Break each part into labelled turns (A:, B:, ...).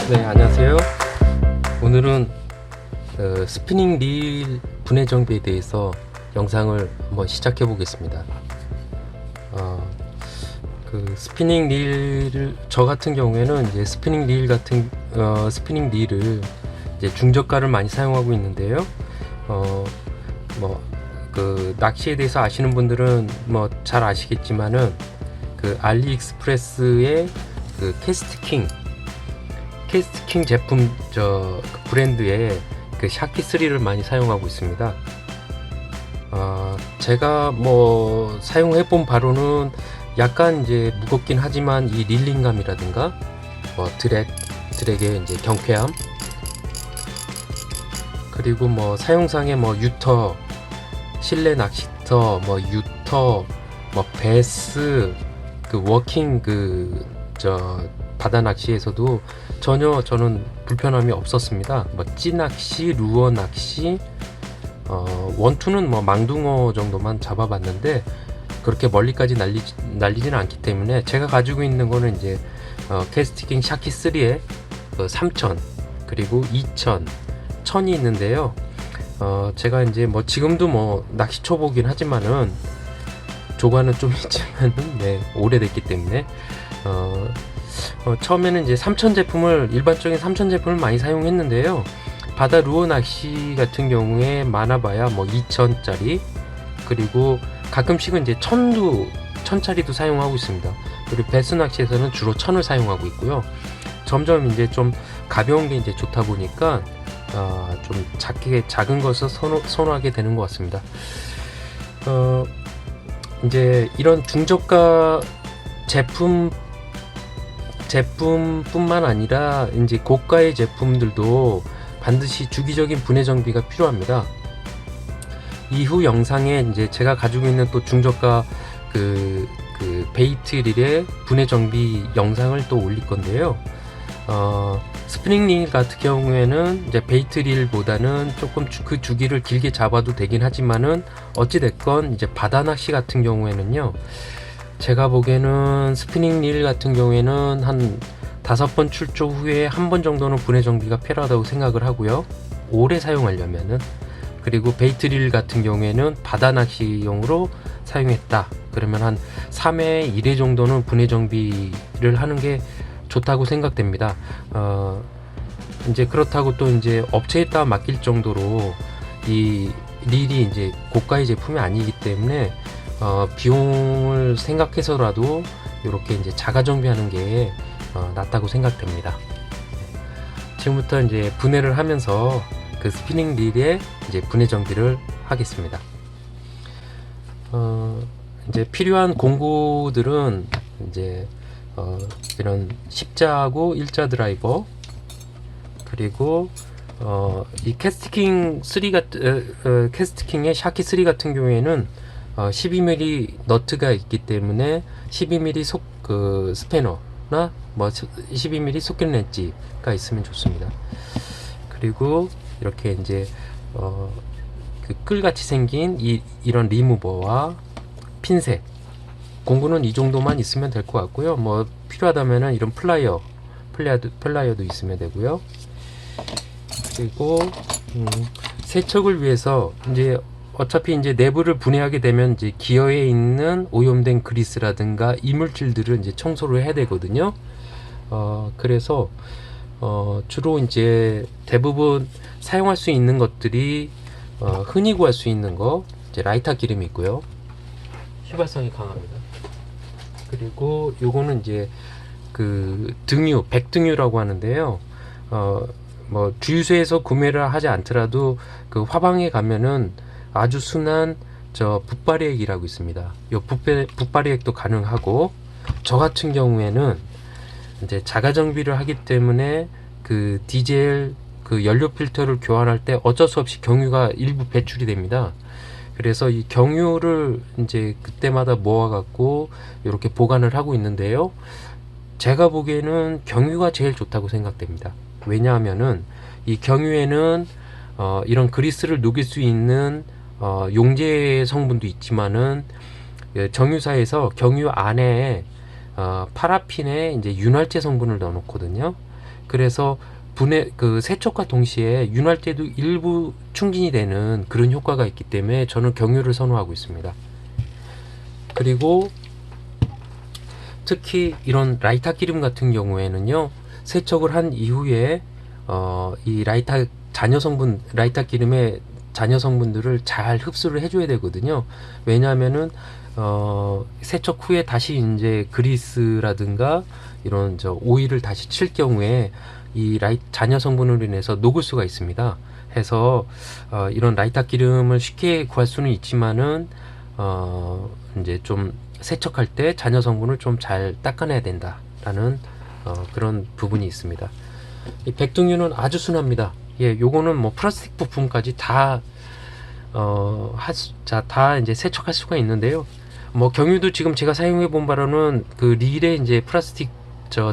A: 네, 안녕하세요. 오늘은 스피닝 릴 분해 정비에 대해서 영상을 한번 시작해 보겠습니다. 스피닝 릴을 저 같은 경우에는 이제 스피닝 릴을 이제 중저가를 많이 사용하고 있는데요. 낚시에 대해서 아시는 분들은 뭐 잘 아시겠지만은 그 알리익스프레스의 그 캐스트킹 제품 그 브랜드의 그 샤키 3를 많이 사용하고 있습니다. 제가 뭐 사용해 본 바로는 약간 이제 무겁긴 하지만 이 릴링감이라든가 뭐 드랙의 이제 경쾌함, 그리고 뭐 사용상의 뭐 유터, 실내 낚시터, 뭐 유터, 뭐 베스, 그 워킹 바다 낚시에서도 전혀 저는 불편함이 없었습니다. 뭐 찌낚시, 루어 낚시, 원투는 뭐 망둥어 정도만 잡아봤는데 그렇게 멀리까지 날리지는 않기 때문에 제가 가지고 있는 거는 이제 캐스티킹 샤키 3의 3000 그리고 2000, 1000이 있는데요. 제가 이제 뭐 지금도 뭐 낚시 초보긴 하지만은 조과는 좀 있지만은 네, 오래됐기 때문에 처음에는 이제 3000 제품을 일반적인 3000 제품을 많이 사용했는데요. 바다 루어 낚시 같은 경우에 많아봐야 뭐 2000짜리, 그리고 가끔씩은 이제 1000짜리도 사용하고 있습니다. 그리고 베스 낚시에서는 주로 1000을 사용하고 있고요. 점점 이제 좀 가벼운 게 이제 좋다 보니까 좀 작은 것을 선호하게 되는 것 같습니다. 이제 이런 중저가 제품뿐만 아니라 이제 고가의 제품들도 반드시 주기적인 분해 정비가 필요합니다. 이후 영상에 이제 제가 가지고 있는 또 중저가 그 베이트 릴의 분해 정비 영상을 또 올릴 건데요. 스프링 릴 같은 경우에는 이제 베이트 릴보다는 조금 그 주기를 길게 잡아도 되긴 하지만은 어찌 됐건 이제 바다 낚시 같은 경우에는요, 제가 보기에는 스피닝 릴 같은 경우에는 한 5번 출조 후에 한 번 정도는 분해 정비가 필요하다고 생각을 하고요. 오래 사용하려면은. 그리고 베이트 릴 같은 경우에는 바다 낚시용으로 사용했다 그러면 한 3회 1회 정도는 분해 정비를 하는 게 좋다고 생각됩니다. 이제 그렇다고 또 이제 업체에다 맡길 정도로 이 릴이 이제 고가의 제품이 아니기 때문에 비용을 생각해서라도 이렇게 이제 자가 정비하는 게 낫다고 생각됩니다. 지금부터 이제 분해를 하면서 그 스피닝 릴에 이제 분해 정비를 하겠습니다. 이제 필요한 공구들은 이제 이런 십자하고 일자 드라이버, 그리고 이 캐스트킹 3 캐스트킹의 샤키 3 같은 경우에는 12mm 너트가 있기 때문에 12mm 스패너나 뭐 12mm 속길 렌치가 있으면 좋습니다. 그리고 이렇게 이제 그 끌같이 생긴 이런 리무버와 핀셋, 공구는 이 정도만 있으면 될 것 같고요. 뭐 필요하다면은 이런 플라이어도 있으면 되고요. 그리고 세척을 위해서 이제 어차피 이제 내부를 분해하게 되면 이제 기어에 있는 오염된 그리스라든가 이물질들을 이제 청소를 해야 되거든요. 그래서 주로 이제 대부분 사용할 수 있는 것들이 흔히 구할 수 있는 거, 이제 라이터 기름이 있고요. 휘발성이 강합니다. 그리고 요거는 이제 그 등유, 백등유라고 하는데요. 뭐 주유소에서 구매를 하지 않더라도 그 화방에 가면은 아주 순한 붓발액이라고 있습니다. 요 붓발액도 가능하고, 저 같은 경우에는 이제 자가 정비를 하기 때문에 그 디젤 그 연료 필터를 교환할 때 어쩔 수 없이 경유가 일부 배출이 됩니다. 그래서 이 경유를 이제 그때마다 모아 갖고 이렇게 보관을 하고 있는데요. 제가 보기에는 경유가 제일 좋다고 생각됩니다. 왜냐하면은 이 경유에는 이런 그리스를 녹일 수 있는 용제 성분도 있지만은 정유사에서 경유 안에 파라핀에 이제 윤활제 성분을 넣어 놓거든요. 그래서 그 세척과 동시에 윤활 때도 일부 충진이 되는 그런 효과가 있기 때문에 저는 경유를 선호하고 있습니다. 그리고 특히 이런 라이타 기름 같은 경우에는요, 세척을 한 이후에 이 라이타 기름의 잔여 성분들을 잘 흡수를 해줘야 되거든요. 왜냐하면은 세척 후에 다시 이제 그리스라든가 이런 오일을 다시 칠 경우에 이 잔여 성분으로 인해서 녹을 수가 있습니다. 해서 이런 라이타 기름을 쉽게 구할 수는 있지만은 이제 좀 세척할 때 잔여 성분을 좀 잘 닦아내야 된다라는 그런 부분이 있습니다. 이 백등유는 아주 순합니다. 예, 요거는 뭐 플라스틱 부품까지 다 이제 세척할 수가 있는데요. 뭐 경유도 지금 제가 사용해 본 바로는 그 릴의 이제 플라스틱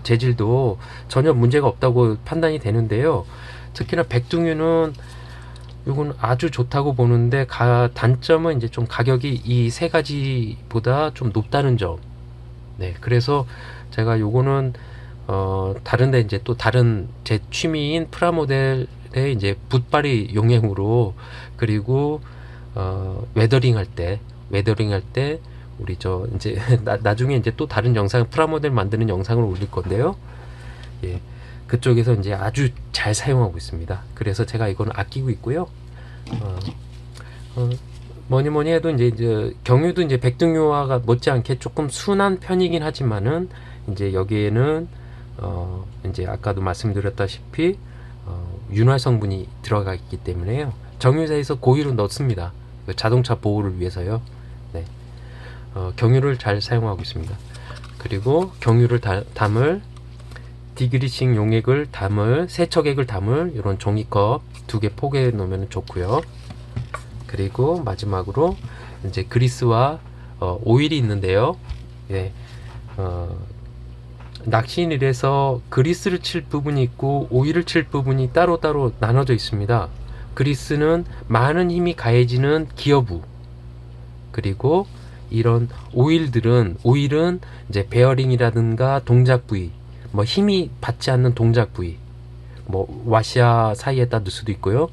A: 재질도 전혀 문제가 없다고 판단이 되는데요. 특히나 백등유는 이건 아주 좋다고 보는데 단점은 이제 좀 가격이 이 세 가지보다 좀 높다는 점. 네, 그래서 제가 요거는 다른데 이제 또 다른 제 취미인 프라모델의 이제 붓바리 용량으로, 그리고 웨더링 할 때 우리 이제 나중에 이제 또 다른 영상 프라모델 만드는 영상을 올릴 건데요. 예. 그쪽에서 이제 아주 잘 사용하고 있습니다. 그래서 제가 이거는 아끼고 있고요. 뭐니 해도 이제 경유도 이제 백등유화가 못지않게 조금 순한 편이긴 하지만은 이제 여기에는 이제 아까도 말씀드렸다시피 윤활 성분이 들어가 있기 때문에요. 정유사에서 고의로 넣습니다. 자동차 보호를 위해서요. 네. 경유를 잘 사용하고 있습니다. 그리고 경유를 담을 디그리싱 용액을 담을 세척액을 담을 이런 종이컵 2개 포개해 놓으면 좋고요. 그리고 마지막으로 이제 그리스와 오일이 있는데요. 예, 낚시인에서 그리스를 칠 부분이 있고 오일을 칠 부분이 따로따로 나눠져 있습니다. 그리스는 많은 힘이 가해지는 기어부, 그리고 이런 오일은 이제 베어링이라든가 동작 부위, 뭐 힘이 받지 않는 동작 부위, 뭐 와시아 사이에다 넣을 수도 있고요.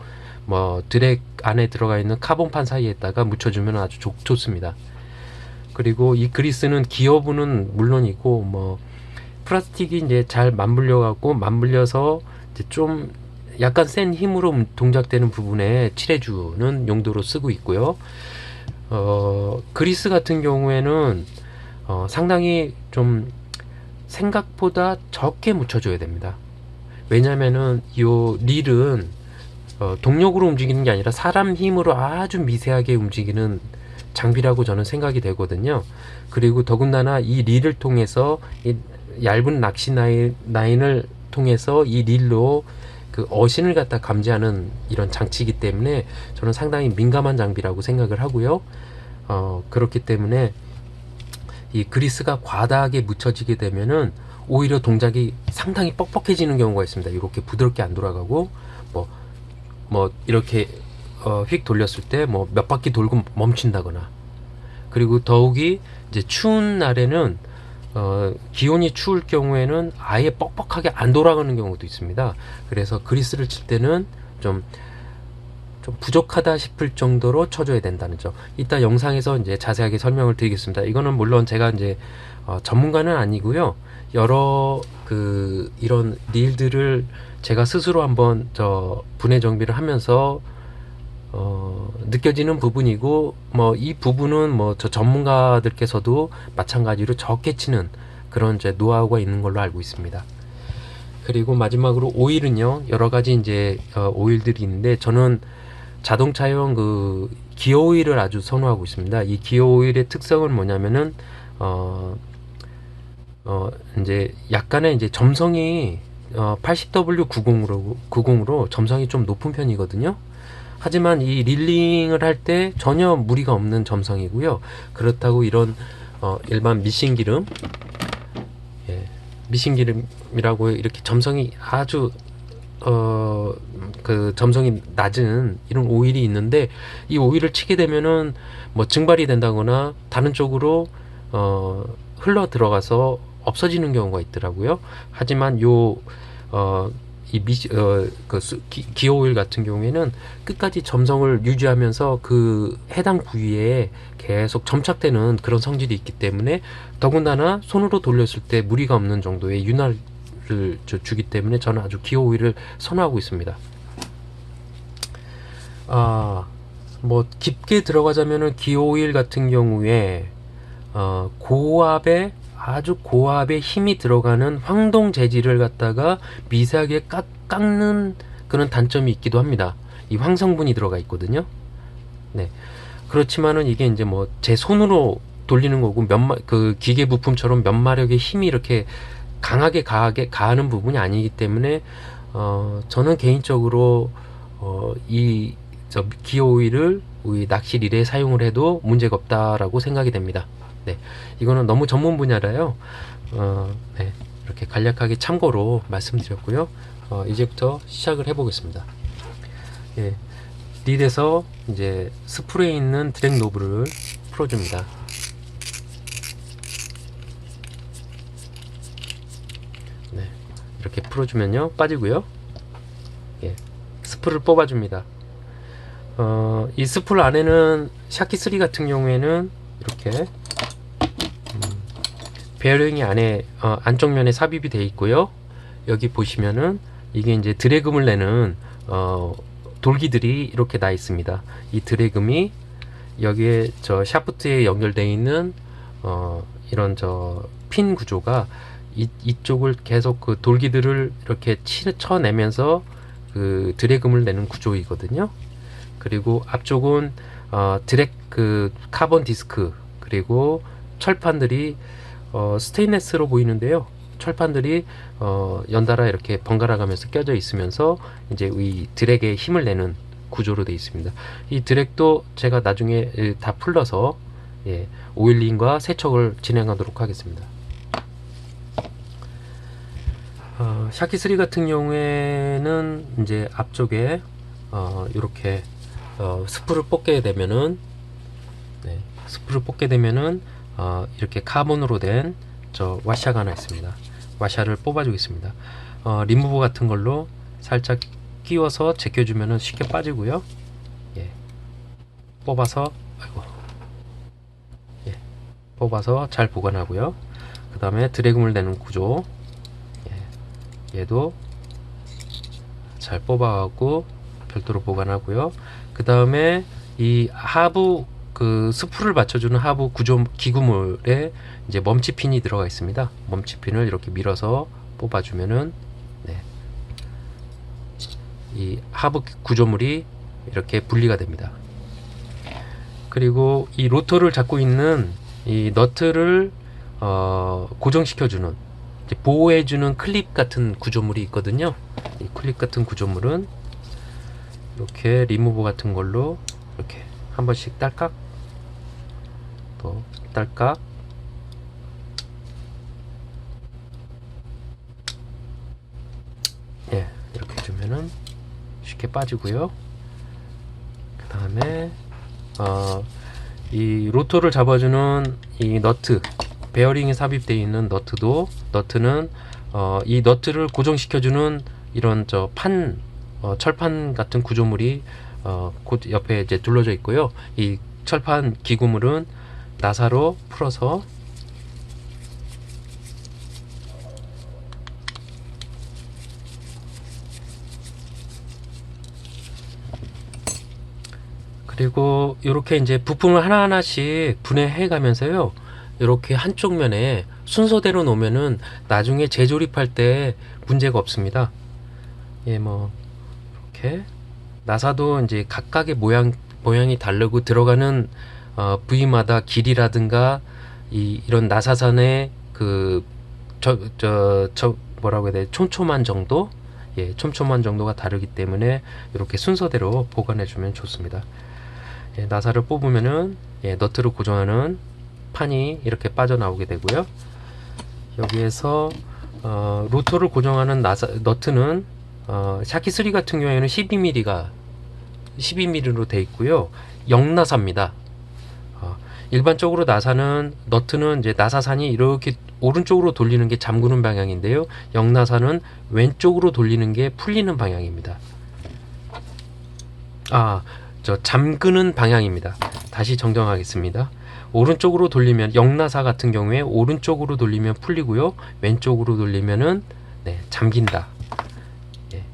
A: 뭐 드랙 안에 들어가 있는 카본판 사이에다가 묻혀주면 아주 좋습니다. 그리고 이 그리스는 기어부는 물론이고, 뭐 플라스틱이 이제 잘 맞물려서 이제 좀 약간 센 힘으로 동작되는 부분에 칠해주는 용도로 쓰고 있고요. 그리스 같은 경우에는 상당히 좀 생각보다 적게 묻혀줘야 됩니다. 왜냐면은 요 릴은 동력으로 움직이는 게 아니라 사람 힘으로 아주 미세하게 움직이는 장비라고 저는 생각이 되거든요. 그리고 더군다나 이 릴을 통해서 이 얇은 낚시 라인을 통해서 이 릴로 그 어신을 갖다 감지하는 이런 장치이기 때문에 저는 상당히 민감한 장비라고 생각을 하고요. 그렇기 때문에 이 그리스가 과다하게 묻혀지게 되면은 오히려 동작이 상당히 뻑뻑해지는 경우가 있습니다. 이렇게 부드럽게 안 돌아가고 뭐 이렇게 휙 돌렸을 때 뭐 몇 바퀴 돌고 멈춘다거나, 그리고 더욱이 이제 추운 날에는 기온이 추울 경우에는 아예 뻑뻑하게 안 돌아가는 경우도 있습니다. 그래서 그리스를 칠 때는 좀 부족하다 싶을 정도로 쳐줘야 된다는 점. 이따 영상에서 이제 자세하게 설명을 드리겠습니다. 이거는 물론 제가 이제 전문가는 아니고요. 여러 이런 릴들을 제가 스스로 한번 분해 정비를 하면서 느껴지는 부분이고, 뭐 이 부분은 뭐 저 전문가들께서도 마찬가지로 적게 치는 그런 이제 노하우가 있는 걸로 알고 있습니다. 그리고 마지막으로 오일은요, 여러 가지 이제 오일들이 있는데 저는 자동차용 그 기어 오일을 아주 선호하고 있습니다. 이 기어 오일의 특성은 뭐냐면은 이제 약간의 이제 점성이 80W90으로 점성이 좀 높은 편이거든요. 하지만 이 릴링을 할 때 전혀 무리가 없는 점성이고요. 그렇다고 이런 일반 미싱기름, 미싱기름이라고 이렇게 점성이 아주 그 점성이 낮은 이런 오일이 있는데, 이 오일을 치게 되면은 뭐 증발이 된다거나 다른 쪽으로 흘러 들어가서 없어지는 경우가 있더라고요. 하지만 요 기어 오일 같은 경우에는 끝까지 점성을 유지하면서 그 해당 부위에 계속 점착되는 그런 성질이 있기 때문에, 더군다나 손으로 돌렸을 때 무리가 없는 정도의 윤활을 주기 때문에 저는 아주 기어 오일을 선호하고 있습니다. 뭐 깊게 들어가자면은 기어 오일 같은 경우에 아주 고압의 힘이 들어가는 황동 재질을 갖다가 미세하게 깎는 그런 단점이 있기도 합니다. 이 황성분이 들어가 있거든요. 네. 그렇지만은 이게 이제 뭐 제 손으로 돌리는 거고, 그 기계 부품처럼 면마력의 힘이 이렇게 강하게 가하는 부분이 아니기 때문에 저는 개인적으로 기어 오일을 우리 낚시릴에 사용을 해도 문제가 없다라고 생각이 됩니다. 네, 이거는 너무 전문 분야라요. 네, 이렇게 간략하게 참고로 말씀드렸고요. 이제부터 시작을 해보겠습니다. 예, 릴에서 이제 스프레에 있는 드랙 노브를 풀어줍니다. 네, 이렇게 풀어주면요 빠지고요. 예, 스프를 뽑아줍니다. 이 스풀 안에는 샤키3 같은 경우에는 이렇게 베어링이 안에 안쪽 면에 삽입이 되어 있고요. 여기 보시면은 이게 이제 드래금을 내는 돌기들이 이렇게 나 있습니다. 이 드래금이 여기에 저 샤프트에 연결되어 있는 이런 저 핀 구조가 이쪽을 계속 그 돌기들을 이렇게 쳐내면서 그 드래금을 내는 구조이거든요. 그리고 앞쪽은 그 카본 디스크, 그리고 철판들이 스테인레스로 보이는데요. 철판들이 연달아 이렇게 번갈아 가면서 껴져 있으면서 이제 이 드랙에 힘을 내는 구조로 되어 있습니다. 이 드랙도 제가 나중에 다 풀러서 오일링과 세척을 진행하도록 하겠습니다. 샤키3 같은 경우에는 이제 앞쪽에 이렇게 스프를 뽑게 되면은 이렇게 카본으로 된 저 와샤가 하나 있습니다. 와샤를 뽑아 주겠습니다. 리무버 같은 걸로 살짝 끼워서 제껴주면은 쉽게 빠지고요. 뽑아서 뽑아서 잘 보관하고요. 그 다음에 드래금을 내는 구조, 얘도 잘 뽑아갖고 별도로 보관하고요. 그 다음에 이 하부 그 스프를 맞춰주는 하부 구조 기구물에 이제 멈치핀이 들어가 있습니다. 멈치핀을 이렇게 밀어서 뽑아주면은 이 하부 구조물이 이렇게 분리가 됩니다. 그리고 이 로터를 잡고 있는 이 너트를 고정시켜주는, 보호해주는 클립 같은 구조물이 있거든요. 이 클립 같은 구조물은 이렇게 리무버 같은 걸로 이렇게 한 번씩 딸깍, 또 딸깍, 이렇게 해주면은 쉽게 빠지고요. 그 다음에 이 로터를 잡아주는 이 너트, 베어링이 삽입되어 있는 너트는 이 너트를 고정시켜주는 이런 저 철판 같은 구조물이 옆에 이제 둘러져 있고요. 이 철판 기구물은 나사로 풀어서 그리고 이렇게 이제 부품을 하나하나씩 분해해 가면서요, 이렇게 한쪽 면에 순서대로 놓으면은 나중에 재조립할 때 문제가 없습니다. 뭐 이렇게 나사도 이제 각각의 모양이 다르고 들어가는 부위마다 길이라든가 이런 나사선의 그 뭐라고 해야 돼, 촘촘한 정도, 촘촘한 정도가 다르기 때문에 이렇게 순서대로 보관해 주면 좋습니다. 나사를 뽑으면은 너트를 고정하는 판이 이렇게 빠져나오게 되고요. 여기에서 로터를 고정하는 너트는 샤키3 같은 경우에는 12mm로 되어 있고요. 0나사입니다. 일반적으로 나사는 너트는 이제 나사산이 이렇게 오른쪽으로 돌리는 게 잠그는 방향인데요. 역나사는 왼쪽으로 돌리는 게 풀리는 방향입니다. 잠그는 방향입니다. 다시 정정하겠습니다. 오른쪽으로 돌리면 역나사 같은 경우에 오른쪽으로 돌리면 풀리고요. 왼쪽으로 돌리면은 잠긴다. 예.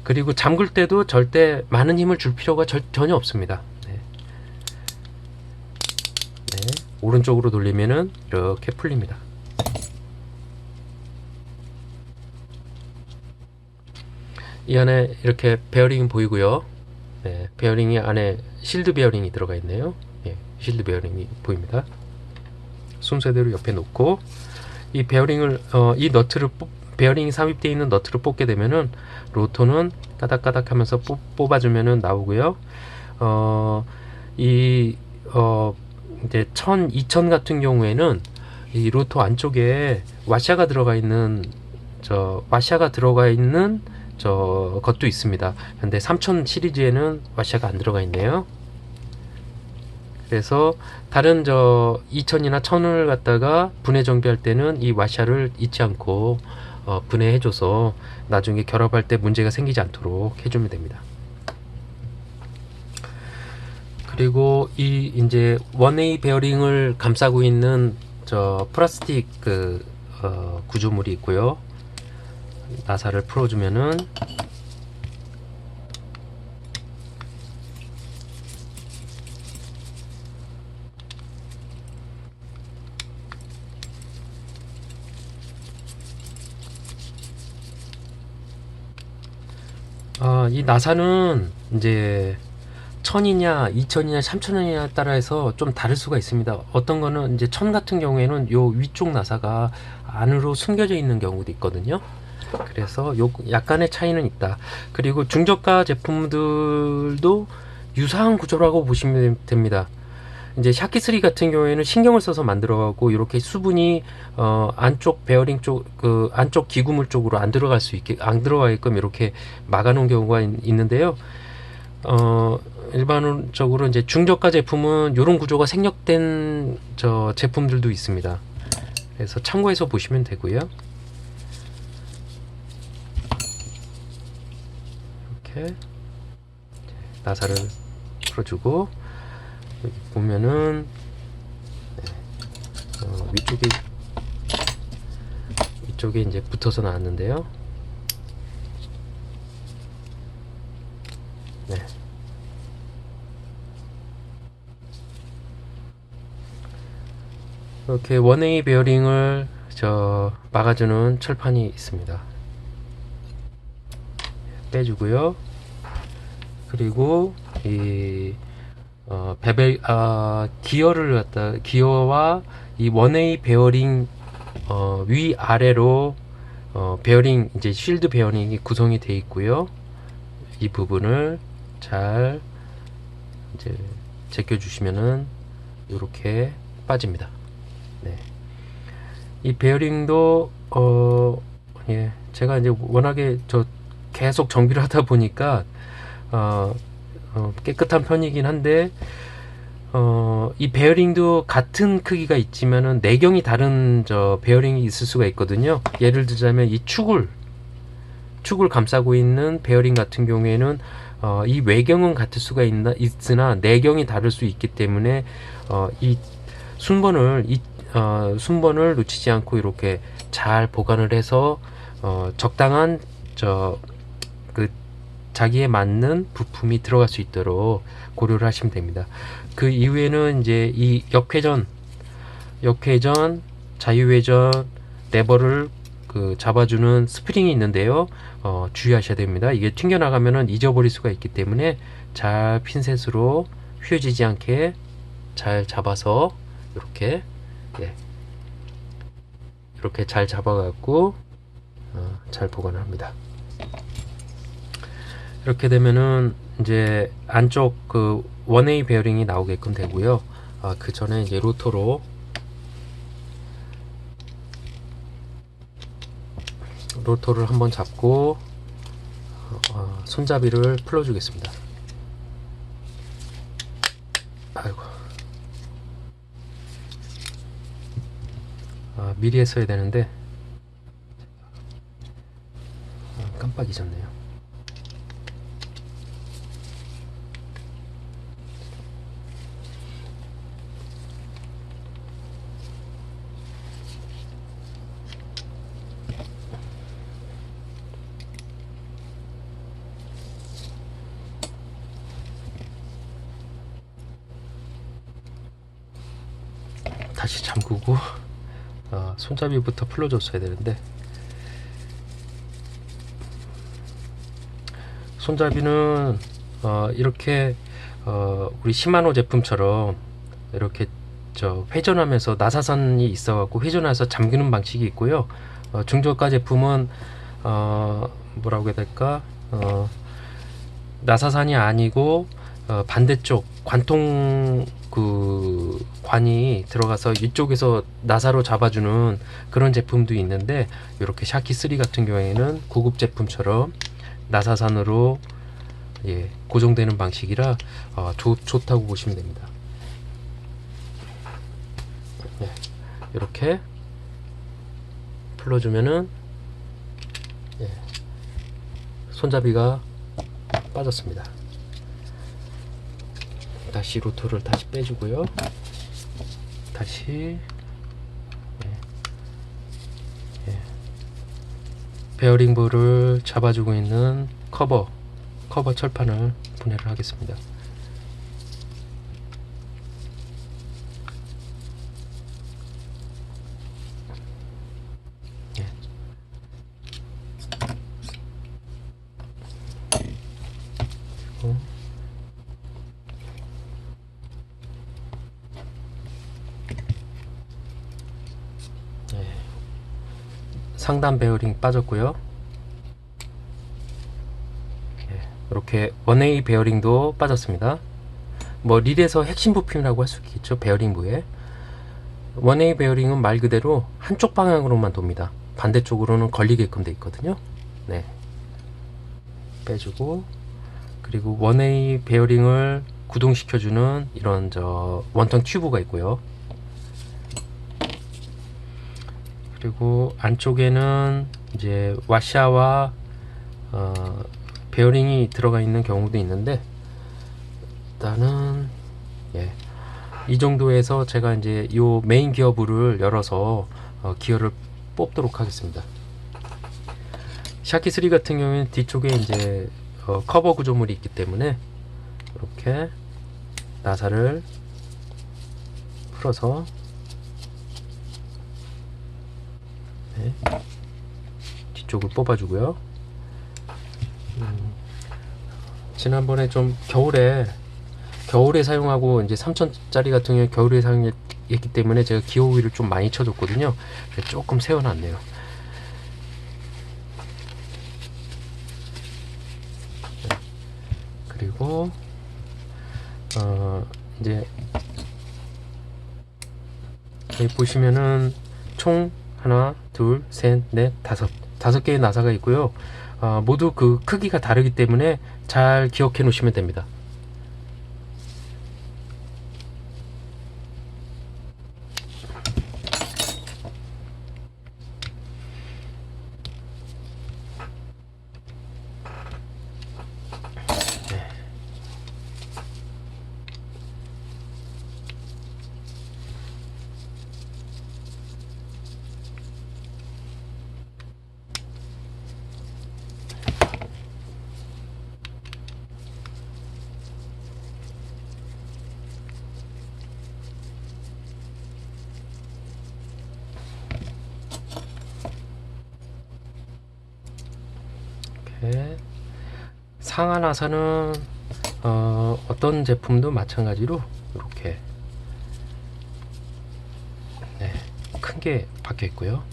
A: 그리고 잠글 때도 절대 많은 힘을 줄 필요가 전혀 없습니다. 오른쪽으로 돌리면은 이렇게 풀립니다. 이 안에 이렇게 베어링이 보이고요. 베어링이 안에 실드 베어링이 들어가 있네요. 실드 베어링이 보입니다. 순서대로 옆에 놓고 이 베어링을 이 너트를 베어링이 삽입되어 있는 너트를 뽑게 되면은 로터는 까닥까닥 하면서 뽑아주면은 나오고요. 이제 1000, 2000 같은 경우에는 이 로터 안쪽에 와샤가 들어가 있는 것도 있습니다. 근데 3000 시리즈에는 와샤가 안 들어가 있네요. 그래서 다른 2000이나 1000을 갖다가 분해 정비할 때는 이 와샤를 잊지 않고 분해해줘서 나중에 결합할 때 문제가 생기지 않도록 해주면 됩니다. 그리고 이 이제 1A 베어링을 감싸고 있는 플라스틱 구조물이 있고요. 나사를 풀어주면은 이 나사는 이제 1000이냐 2000이냐 3000이냐 따라서 좀 다를 수가 있습니다. 어떤 거는 이제 1000 같은 경우에는 요 위쪽 나사가 안으로 숨겨져 있는 경우도 있거든요. 그래서 요 약간의 차이는 있다. 그리고 중저가 제품들도 유사한 구조라고 보시면 됩니다. 이제 샤키3 같은 경우에는 신경을 써서 만들어가고 이렇게 수분이 안쪽 베어링 쪽 안쪽 기구물 쪽으로 안 들어가게끔 이렇게 막아놓은 경우가 있는데요. 일반적으로 이제 중저가 제품은 이런 구조가 생략된 제품들도 있습니다. 그래서 참고해서 보시면 되고요. 이렇게 나사를 풀어주고 여기 보면은 위쪽에 이제 붙어서 나왔는데요. 이렇게 1A 베어링을 막아주는 철판이 있습니다. 빼주고요. 그리고 이 기어와 이 1A 베어링 위 아래로 베어링 이제 쉴드 베어링이 구성이 되어 있고요. 이 부분을 잘 이제 제껴주시면은 이렇게 빠집니다. 이 베어링도 제가 이제 워낙에 계속 정비를 하다 보니까 깨끗한 편이긴 한데 이 베어링도 같은 크기가 있지만은 내경이 다른 베어링이 있을 수가 있거든요. 예를 들자면 이 축을 감싸고 있는 베어링 같은 경우에는 이 외경은 같을 수가 있으나 내경이 다를 수 있기 때문에 이 순번을 놓치지 않고 이렇게 잘 보관을 해서 적당한 자기에 맞는 부품이 들어갈 수 있도록 고려를 하시면 됩니다. 그 이후에는 이제 이 역회전, 자유회전 레버를 잡아주는 스프링이 있는데요. 주의하셔야 됩니다. 이게 튕겨나가면은 잊어버릴 수가 있기 때문에 잘 핀셋으로 휘어지지 않게 잘 잡아서 이렇게 이렇게 잘 잡아갖고 잘 보관을 합니다. 이렇게 되면은 이제 안쪽 1A 베어링이 나오게끔 되고요. 그 전에 이제 로터를 한번 잡고 손잡이를 풀어주겠습니다. 아이고. 미리 했어야 되는데 깜빡 잊었네요. 다시 잠그고 손잡이부터 풀어줬어야 되는데, 손잡이는 이렇게 우리 시마노 제품처럼 이렇게 회전하면서 나사선이 있어갖고 회전해서 잠그는 방식이 있고요. 중저가 제품은 뭐라고 해야 될까, 나사선이 아니고 반대쪽 관통 그 관이 들어가서 이쪽에서 나사로 잡아주는 그런 제품도 있는데, 이렇게 샤키3 같은 경우에는 고급 제품처럼 나사선으로 고정되는 방식이라 좋다고 보시면 됩니다. 이렇게 풀어주면은 손잡이가 빠졌습니다. 다시 로터를 다시 빼주고요. 다시 베어링 볼을 잡아주고 있는 커버 철판을 분해를 하겠습니다. 상단 베어링 빠졌고요. 이렇게 원웨이 베어링도 빠졌습니다. 뭐 릴에서 핵심 부품이라고 할 수 있겠죠. 베어링 부에 원웨이 베어링은 말 그대로 한쪽 방향으로만 돕니다. 반대쪽으로는 걸리게끔 돼 있거든요. 네, 빼주고, 그리고 원웨이 베어링을 구동시켜주는 이런 원통 튜브가 있고요. 그리고 안쪽에는 이제 와샤와 베어링이 들어가 있는 경우도 있는데, 일단은 이 정도에서 제가 이제 이 메인 기어부를 열어서 기어를 뽑도록 하겠습니다. 샤키3 같은 경우에는 뒤쪽에 이제 커버 구조물이 있기 때문에 이렇게 나사를 풀어서 뒤쪽을 뽑아주고요. 지난번에 좀 겨울에 사용하고, 이제 3000짜리 같은 경우에 겨울에 사용했기 때문에 제가 기어 오일을 좀 많이 쳐줬거든요. 조금 세워놨네요. 그리고 이제 여기 보시면은 총 하나, 둘, 셋, 넷, 다섯 개의 나사가 있고요. 모두 그 크기가 다르기 때문에 잘 기억해 놓으시면 됩니다. 상하 나사는 어떤 제품도 마찬가지로 이렇게 큰 게 박혀 있고요.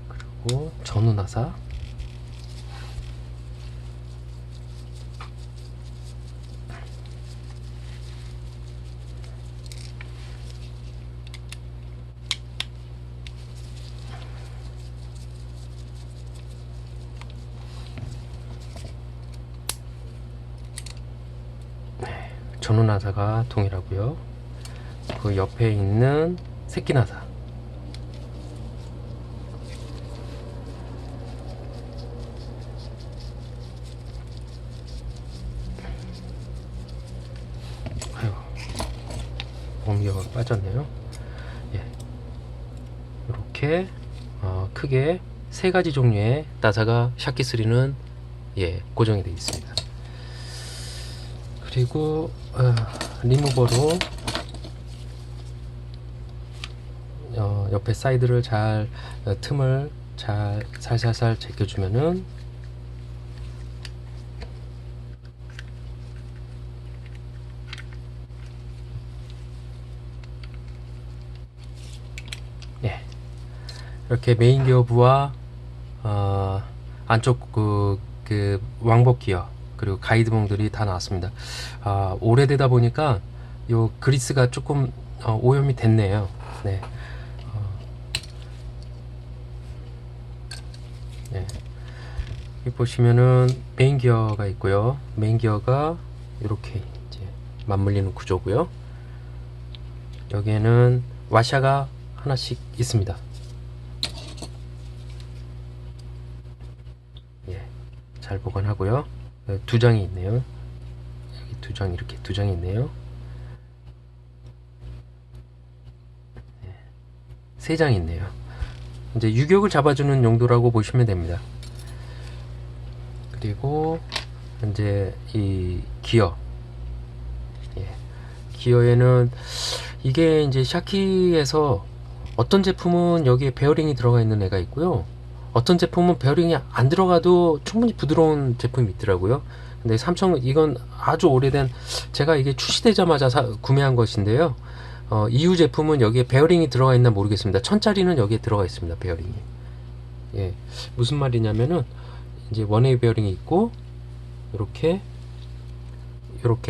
A: 그리고 전후 나사, 전후 나사가 동일하고요. 그 옆에 있는 새끼 나사, 아이고, 보험기어가 빠졌네요. 예, 이렇게 크게 세 가지 종류의 나사가 샤키3는 예, 고정이 되어 있습니다. 그리고 리무버로 옆에 사이드를 잘 틈을 잘 살살살 제껴주면은 예, 이렇게 메인 기어부와 안쪽 그 왕복 기어 그리고 가이드봉들이 다 나왔습니다. 오래되다 보니까 요 그리스가 조금 오염이 됐네요. 네. 네. 여기 보시면은 메인 기어가 있고요. 메인 기어가 이렇게 이제 맞물리는 구조고요. 여기에는 와샤가 하나씩 있습니다. 예, 잘 보관하고요. 두 장이 있네요. 여기 두 장, 이렇게 두 장이 있네요. 예, 세 장이 있네요. 이제 유격을 잡아주는 용도라고 보시면 됩니다. 그리고 이제 이 기어, 예, 기어에는 이게 이제 샤키에서 어떤 제품은 여기에 베어링이 들어가 있는 애가 있고요. 어떤 제품은 베어링이 안 들어가도 충분히 부드러운 제품이 있더라고요. 근데 삼성 이건 아주 오래된, 제가 이게 출시되자마자 구매한 것인데요. 이후 제품은 여기에 베어링이 들어가 있나 모르겠습니다. 1000짜리는 여기에 들어가 있습니다. 베어링이. 예, 무슨 말이냐면은 이제 원웨이 베어링이 있고 이렇게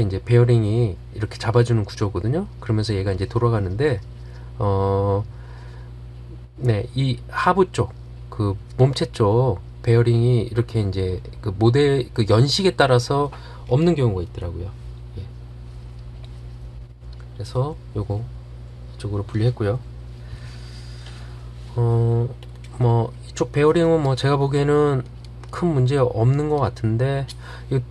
A: 이제 베어링이 이렇게 잡아주는 구조거든요. 그러면서 얘가 이제 돌아가는데 네, 이 하부 쪽, 그 몸체 쪽 베어링이 이렇게 이제 그 모델 그 연식에 따라서 없는 경우가 있더라고요. 예. 그래서 요거 이쪽으로 분리했고요. 뭐 이쪽 베어링은 뭐 제가 보기에는 큰 문제 없는 것 같은데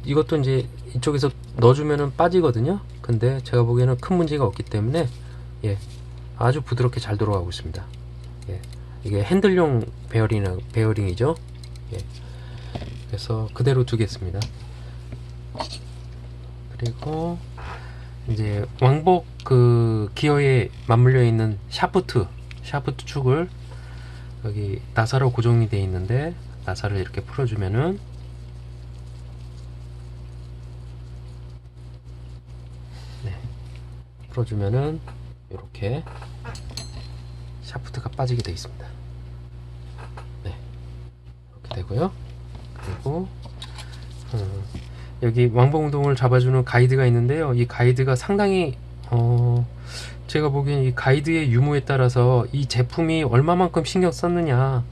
A: 이것도 이제 이쪽에서 넣어주면은 빠지거든요. 근데 제가 보기에는 큰 문제가 없기 때문에 예, 아주 부드럽게 잘 돌아가고 있습니다. 예, 이게 핸들용 베어링이죠. 예, 그래서 그대로 두겠습니다. 그리고 이제 왕복 그 기어에 맞물려 있는 샤프트 축을 여기 나사로 고정이 되어 있는데 나사를 이렇게 풀어주면은 네, 풀어주면은 이렇게 샤프트가 빠지게 되어 있습니다. 네, 이렇게 되고요. 그리고 여기 왕복운동을 잡아주는 가이드가 있는데요. 이 가이드가 상당히 제가 보기엔 이 가이드의 유무에 따라서 이 제품이 얼마만큼 신경 썼느냐,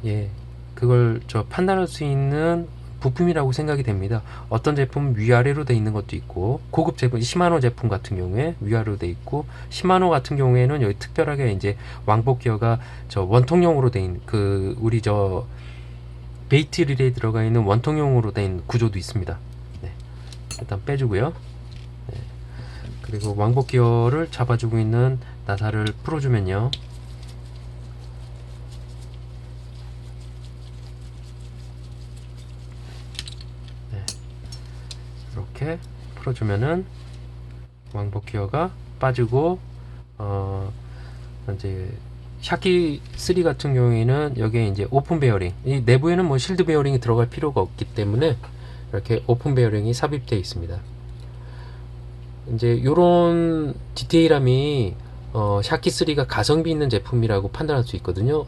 A: 예, 그걸 판단할 수 있는 부품이라고 생각이 됩니다. 어떤 제품은 위아래로 되어 있는 것도 있고, 고급 제품, 시마노 제품 같은 경우에 위아래로 되어 있고, 시마노 같은 경우에는 여기 특별하게 이제 왕복 기어가 원통형으로 되어 있는 우리 베이트 릴에 들어가 있는 원통형으로 된 구조도 있습니다. 네, 일단 빼주고요. 네, 그리고 왕복 기어를 잡아주고 있는 나사를 풀어주면요. 네, 이렇게 풀어주면은 왕복 기어가 빠지고 이제 샤키 3 같은 경우에는 여기에 이제 오픈 베어링, 이 내부에는 뭐 실드 베어링이 들어갈 필요가 없기 때문에 이렇게 오픈 베어링이 삽입되어 있습니다. 이제 요런 디테일함이 샤키 3가 가성비 있는 제품이라고 판단할 수 있거든요.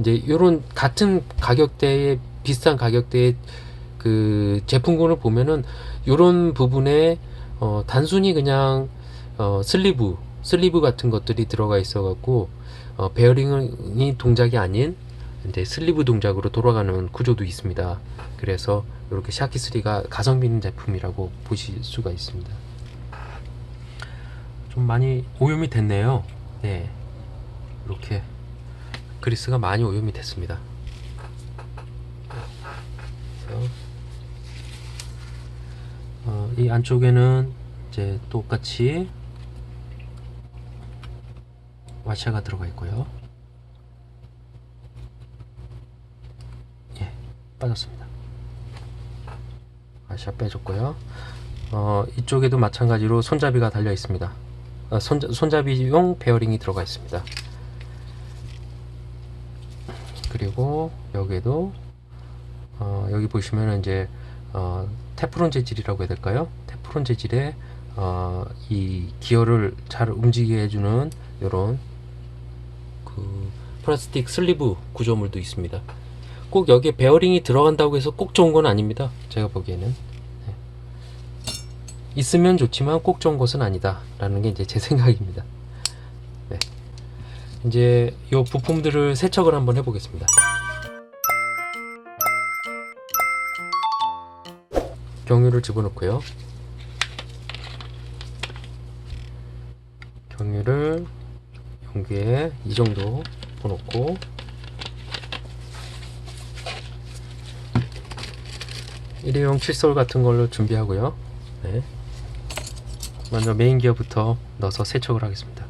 A: 이제 요런 같은 가격대에 비슷한 가격대의 그 제품군을 보면은 요런 부분에 단순히 그냥 슬리브 같은 것들이 들어가 있어 갖고 베어링이 동작이 아닌 이제 슬리브 동작으로 돌아가는 구조도 있습니다. 그래서 이렇게 샤키3가 가성비 있는 제품이라고 보실 수가 있습니다. 좀 많이 오염이 됐네요. 네, 이렇게 그리스가 많이 오염이 됐습니다. 그래서 이 안쪽에는 이제 똑같이 와샤가 들어가 있고요. 예, 빠졌습니다. 와샤 빼줬고요. 이쪽에도 마찬가지로 손잡이가 달려 있습니다. 손잡이용 베어링이 들어가 있습니다. 그리고 여기에도 여기 보시면 이제 테프론 재질이라고 해야 될까요? 테프론 재질의 이 기어를 잘 움직이게 해주는 이런 그 플라스틱 슬리브 구조물도 있습니다. 꼭 여기에 베어링이 들어간다고 해서 꼭 좋은 건 아닙니다. 제가 보기에는 네. 있으면 좋지만 꼭 좋은 것은 아니다 라는 게 이제 제 생각입니다. 네. 이제 이 부품들을 세척을 한번 해보겠습니다. 경유를 집어넣고요. 경유를 용기에 이 정도 부어놓고 일회용 칫솔 같은 걸로 준비하고요. 네. 먼저 메인 기어부터 넣어서 세척을 하겠습니다.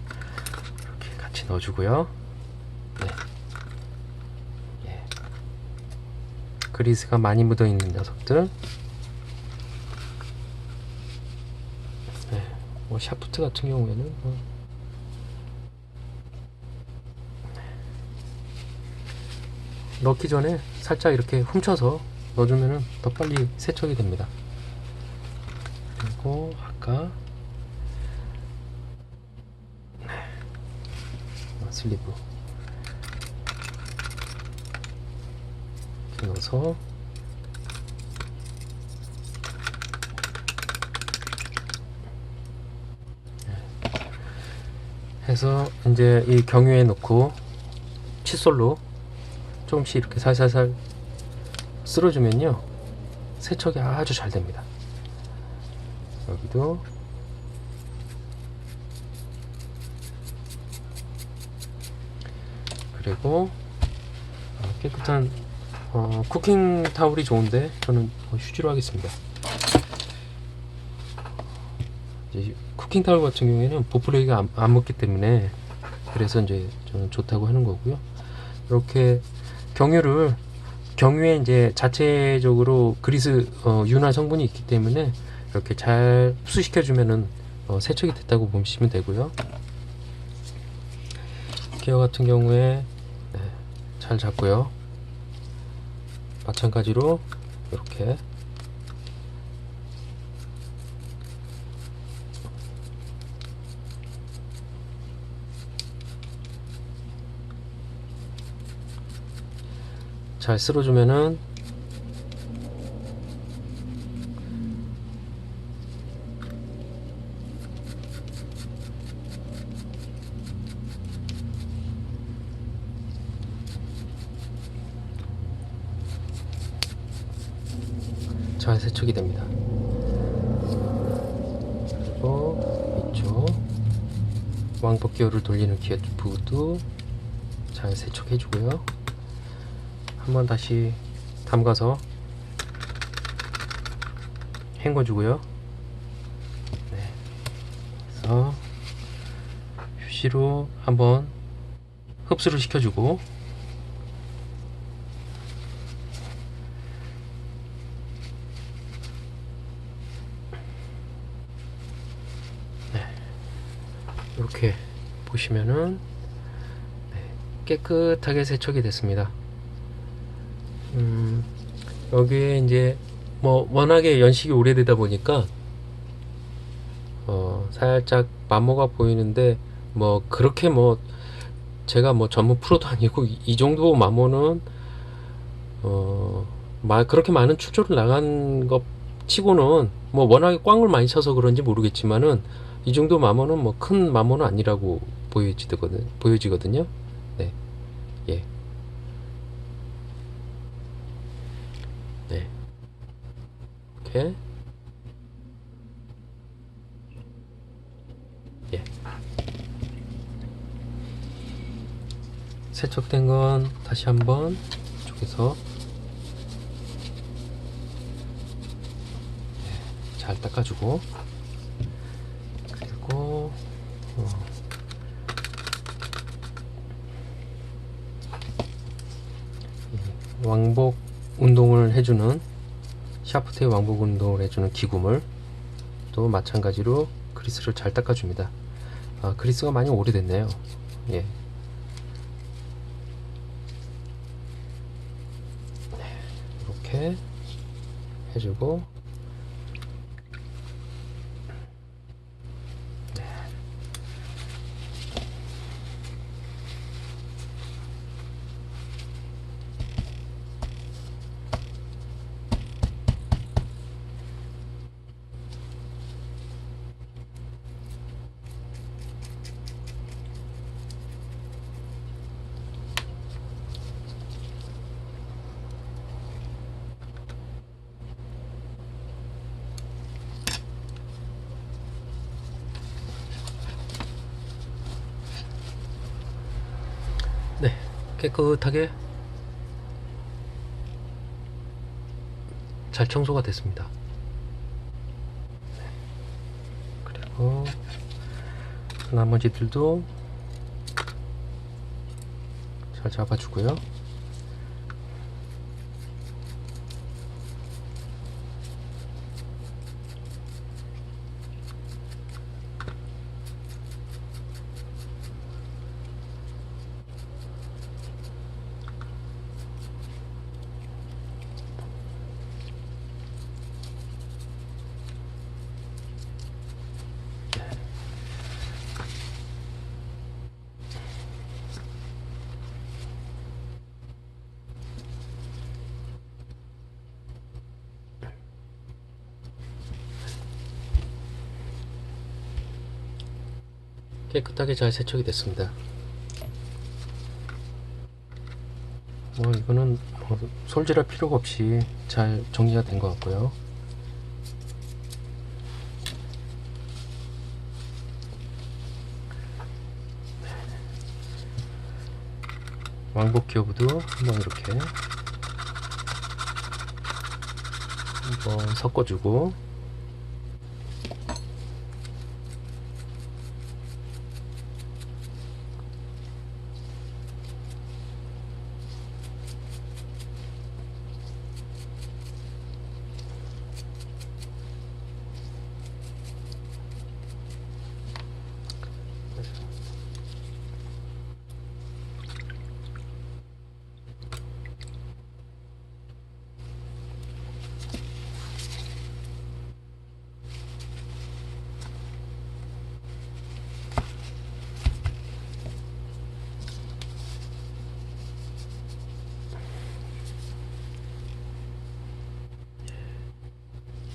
A: 이렇게 같이 넣어주고요. 네. 예. 그리스가 많이 묻어 있는 녀석들. 네. 뭐 샤프트 같은 경우에는 넣기 전에 살짝 이렇게 훔쳐서 넣어주면 더 빨리 세척이 됩니다. 그리고 아까 슬리브 이렇게 넣어서 해서 이제 이 경유에 넣고 칫솔로 조금씩 이렇게 살살살 쓸어주면요 세척이 아주 잘 됩니다. 여기도 그리고 깨끗한 쿠킹 타올이 좋은데 저는 휴지로 하겠습니다. 이제 쿠킹 타올 같은 경우에는 보풀레기가 안 묻기 때문에 그래서 이제 저는 좋다고 하는 거고요. 이렇게 경유에 이제 자체적으로 그리스 윤활 성분이 있기 때문에 이렇게 잘 흡수시켜 주면은 세척이 됐다고 보시면 되고요. 기어 같은 경우에 네, 잘 잡고요. 마찬가지로 이렇게 잘 쓸어주면은 잘 세척이 됩니다. 그리고 이쪽 왕복 기어를 돌리는 기어 부분도 잘 세척해 주고요. 한번 다시 담가서 헹궈 주고요. 네. 그래서 휴지로 한번 흡수를 시켜주고 이렇게 보시면은 깨끗하게 세척이 됐습니다. 여기에 이제 뭐 워낙에 연식이 오래되다 보니까 살짝 마모가 보이는데 뭐 그렇게 뭐 제가 뭐 전문 프로도 아니고 이 정도 마모는 그렇게 많은 출조를 나간 것 치고는 뭐 워낙에 꽝을 많이 쳐서 그런지 모르겠지만은 이 정도 마모는 뭐 큰 마모는 아니라고 보여지거든요. 네, 예, 네, 이렇게, 예. 세척된 건 다시 한번 이쪽에서 잘 닦아주고, 그리고 왕복 운동을 해주는, 샤프트의 왕복 운동을 해주는 기구물 또 마찬가지로 그리스를 잘 닦아줍니다. 그리스가 많이 오래됐네요. 예. 이렇게 해주고, 네, 깨끗하게 잘 청소가 됐습니다. 그리고 나머지들도 잘 잡아주고요. 깨끗하게 잘 세척이 됐습니다. 이거는 솔질할 필요가 없이 잘 정리가 된 것 같고요. 왕복 기어부도 한번 이렇게 한번 섞어주고,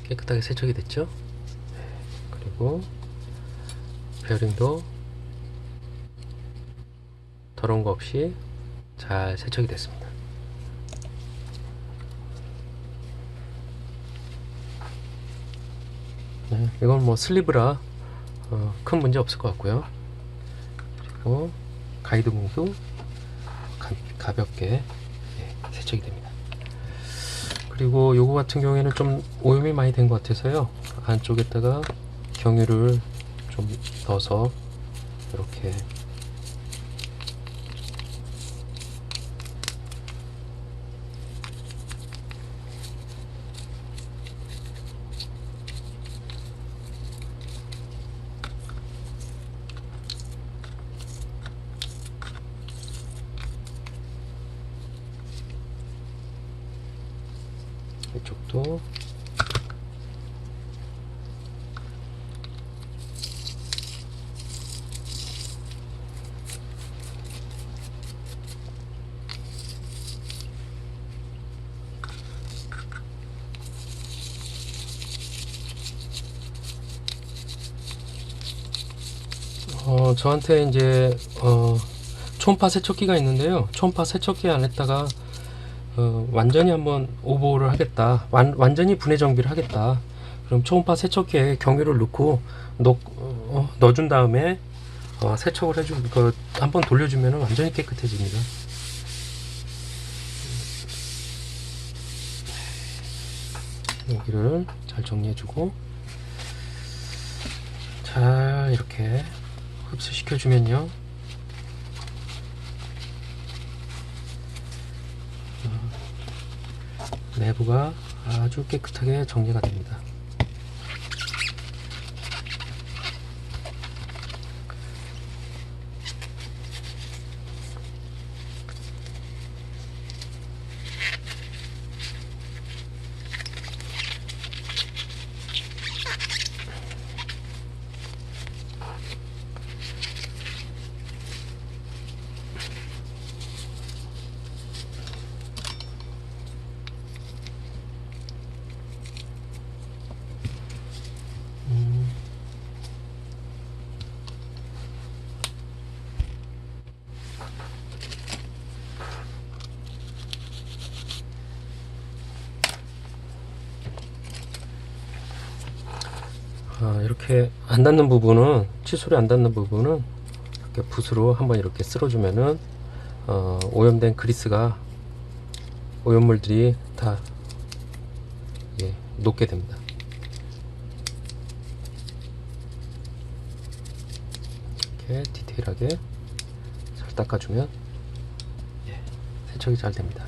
A: 깨끗하게 세척이 됐죠. 그리고 베어링도 더러운 거 없이 잘 세척이 됐습니다. 네, 이건 뭐 슬리브라 큰 문제 없을 것 같고요. 그리고 가이드봉도 가볍게 세척이 됩니다. 그리고 요거 같은 경우에는 좀 오염이 많이 된 것 같아서요, 안쪽에다가 경유를 좀 넣어서 이렇게 이쪽도 저한테 이제 초음파 세척기가 있는데요, 초음파 세척기 안에다가 완전히 한번 오버를 하겠다, 완전히 분해 정비를 하겠다, 그럼 초음파 세척기에 경유를 넣고 넣어준 다음에 세척을 해주고 한번 돌려주면 완전히 깨끗해집니다. 여기를 잘 정리해주고, 잘 이렇게 흡수시켜주면요, 내부가 아주 깨끗하게 정리가 됩니다. 이렇게 안 닿는 부분은, 칫솔이 안 닿는 부분은 이렇게 붓으로 한번 이렇게 쓸어주면은 오염된 그리스가, 오염물들이 다 녹게 됩니다. 이렇게 디테일하게 잘 닦아주면 세척이 잘 됩니다.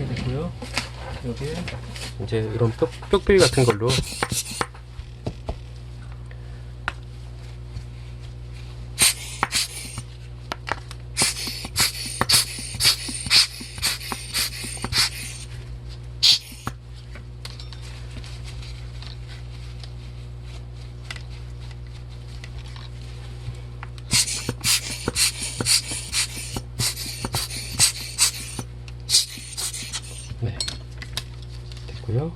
A: 하게 되고요. 여기에 이제 이런 뾱뾱이 같은 걸로 됐고요.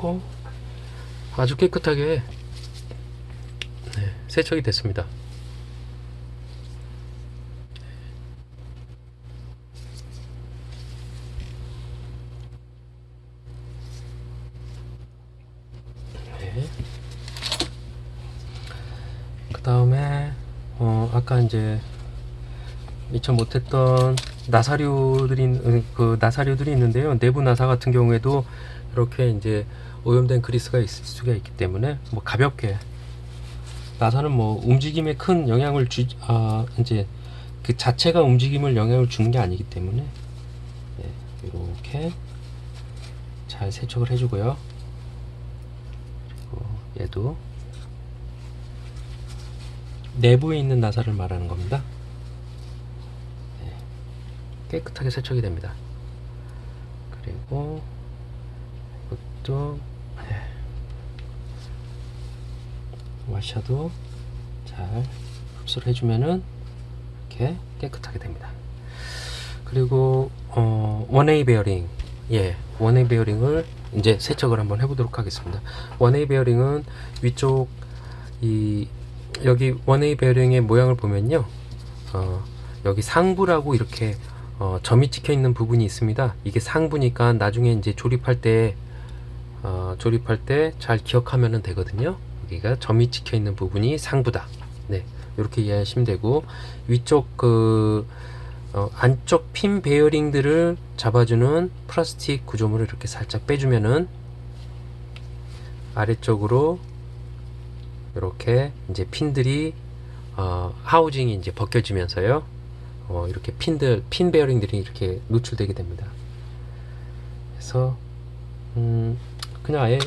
A: 버리고 아주 깨끗하게 세척이 됐습니다. 그 다음에 아까 이제 미처 못했던 나사류들이 있는데요. 내부 나사 같은 경우에도 이렇게 이제 오염된 그리스가 있을 수가 있기 때문에 뭐 가볍게, 나사는 뭐 움직임에 큰 영향을 이제 그 자체가 움직임을 영향을 주는 게 아니기 때문에 이렇게 잘 세척을 해주고요. 그리고 얘도 내부에 있는 나사를 말하는 겁니다. 깨끗하게 세척이 됩니다. 그리고 이것도 와샤도 잘 흡수를 해주면은 이렇게 깨끗하게 됩니다. 그리고 원웨이 베어링, 원웨이 베어링을 이제 세척을 한번 해보도록 하겠습니다. 원웨이 베어링은 위쪽 여기 원웨이 베어링의 모양을 보면요, 여기 상부라고 이렇게 점이 찍혀 있는 부분이 있습니다. 이게 상부니까 나중에 이제 조립할 때 잘 기억하면 되거든요. 여기가 점이 찍혀 있는 부분이 상부다. 이렇게 이해하시면 되고, 위쪽 안쪽 핀 베어링들을 잡아주는 플라스틱 구조물을 이렇게 살짝 빼주면은 아래쪽으로 이렇게 이제 핀들이 하우징이 이제 벗겨지면서요, 이렇게 핀 베어링들이 이렇게 노출되게 됩니다. 그래서 그냥 아예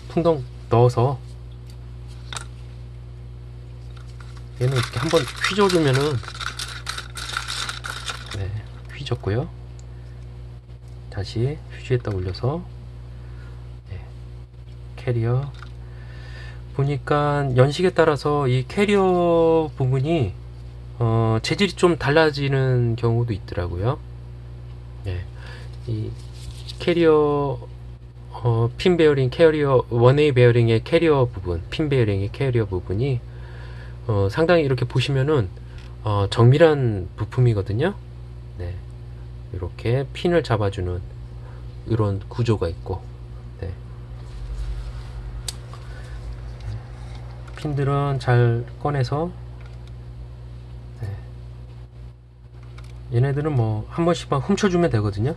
A: 풍덩 넣어서 얘는 이렇게 한번 휘저어주면은 휘졌고요. 다시 휴지에다 올려서 캐리어 보니까 연식에 따라서 이 캐리어 부분이 재질이 좀 달라지는 경우도 있더라고요. 예. 이 캐리어 핀 베어링 캐리어 원웨이 베어링의 캐리어 부분, 핀 베어링의 캐리어 부분이 상당히 이렇게 보시면은 정밀한 부품이거든요. 네. 이렇게 핀을 잡아주는 이런 구조가 있고, 네. 핀들은 잘 꺼내서, 네. 얘네들은 뭐 한 번씩만 훔쳐주면 되거든요.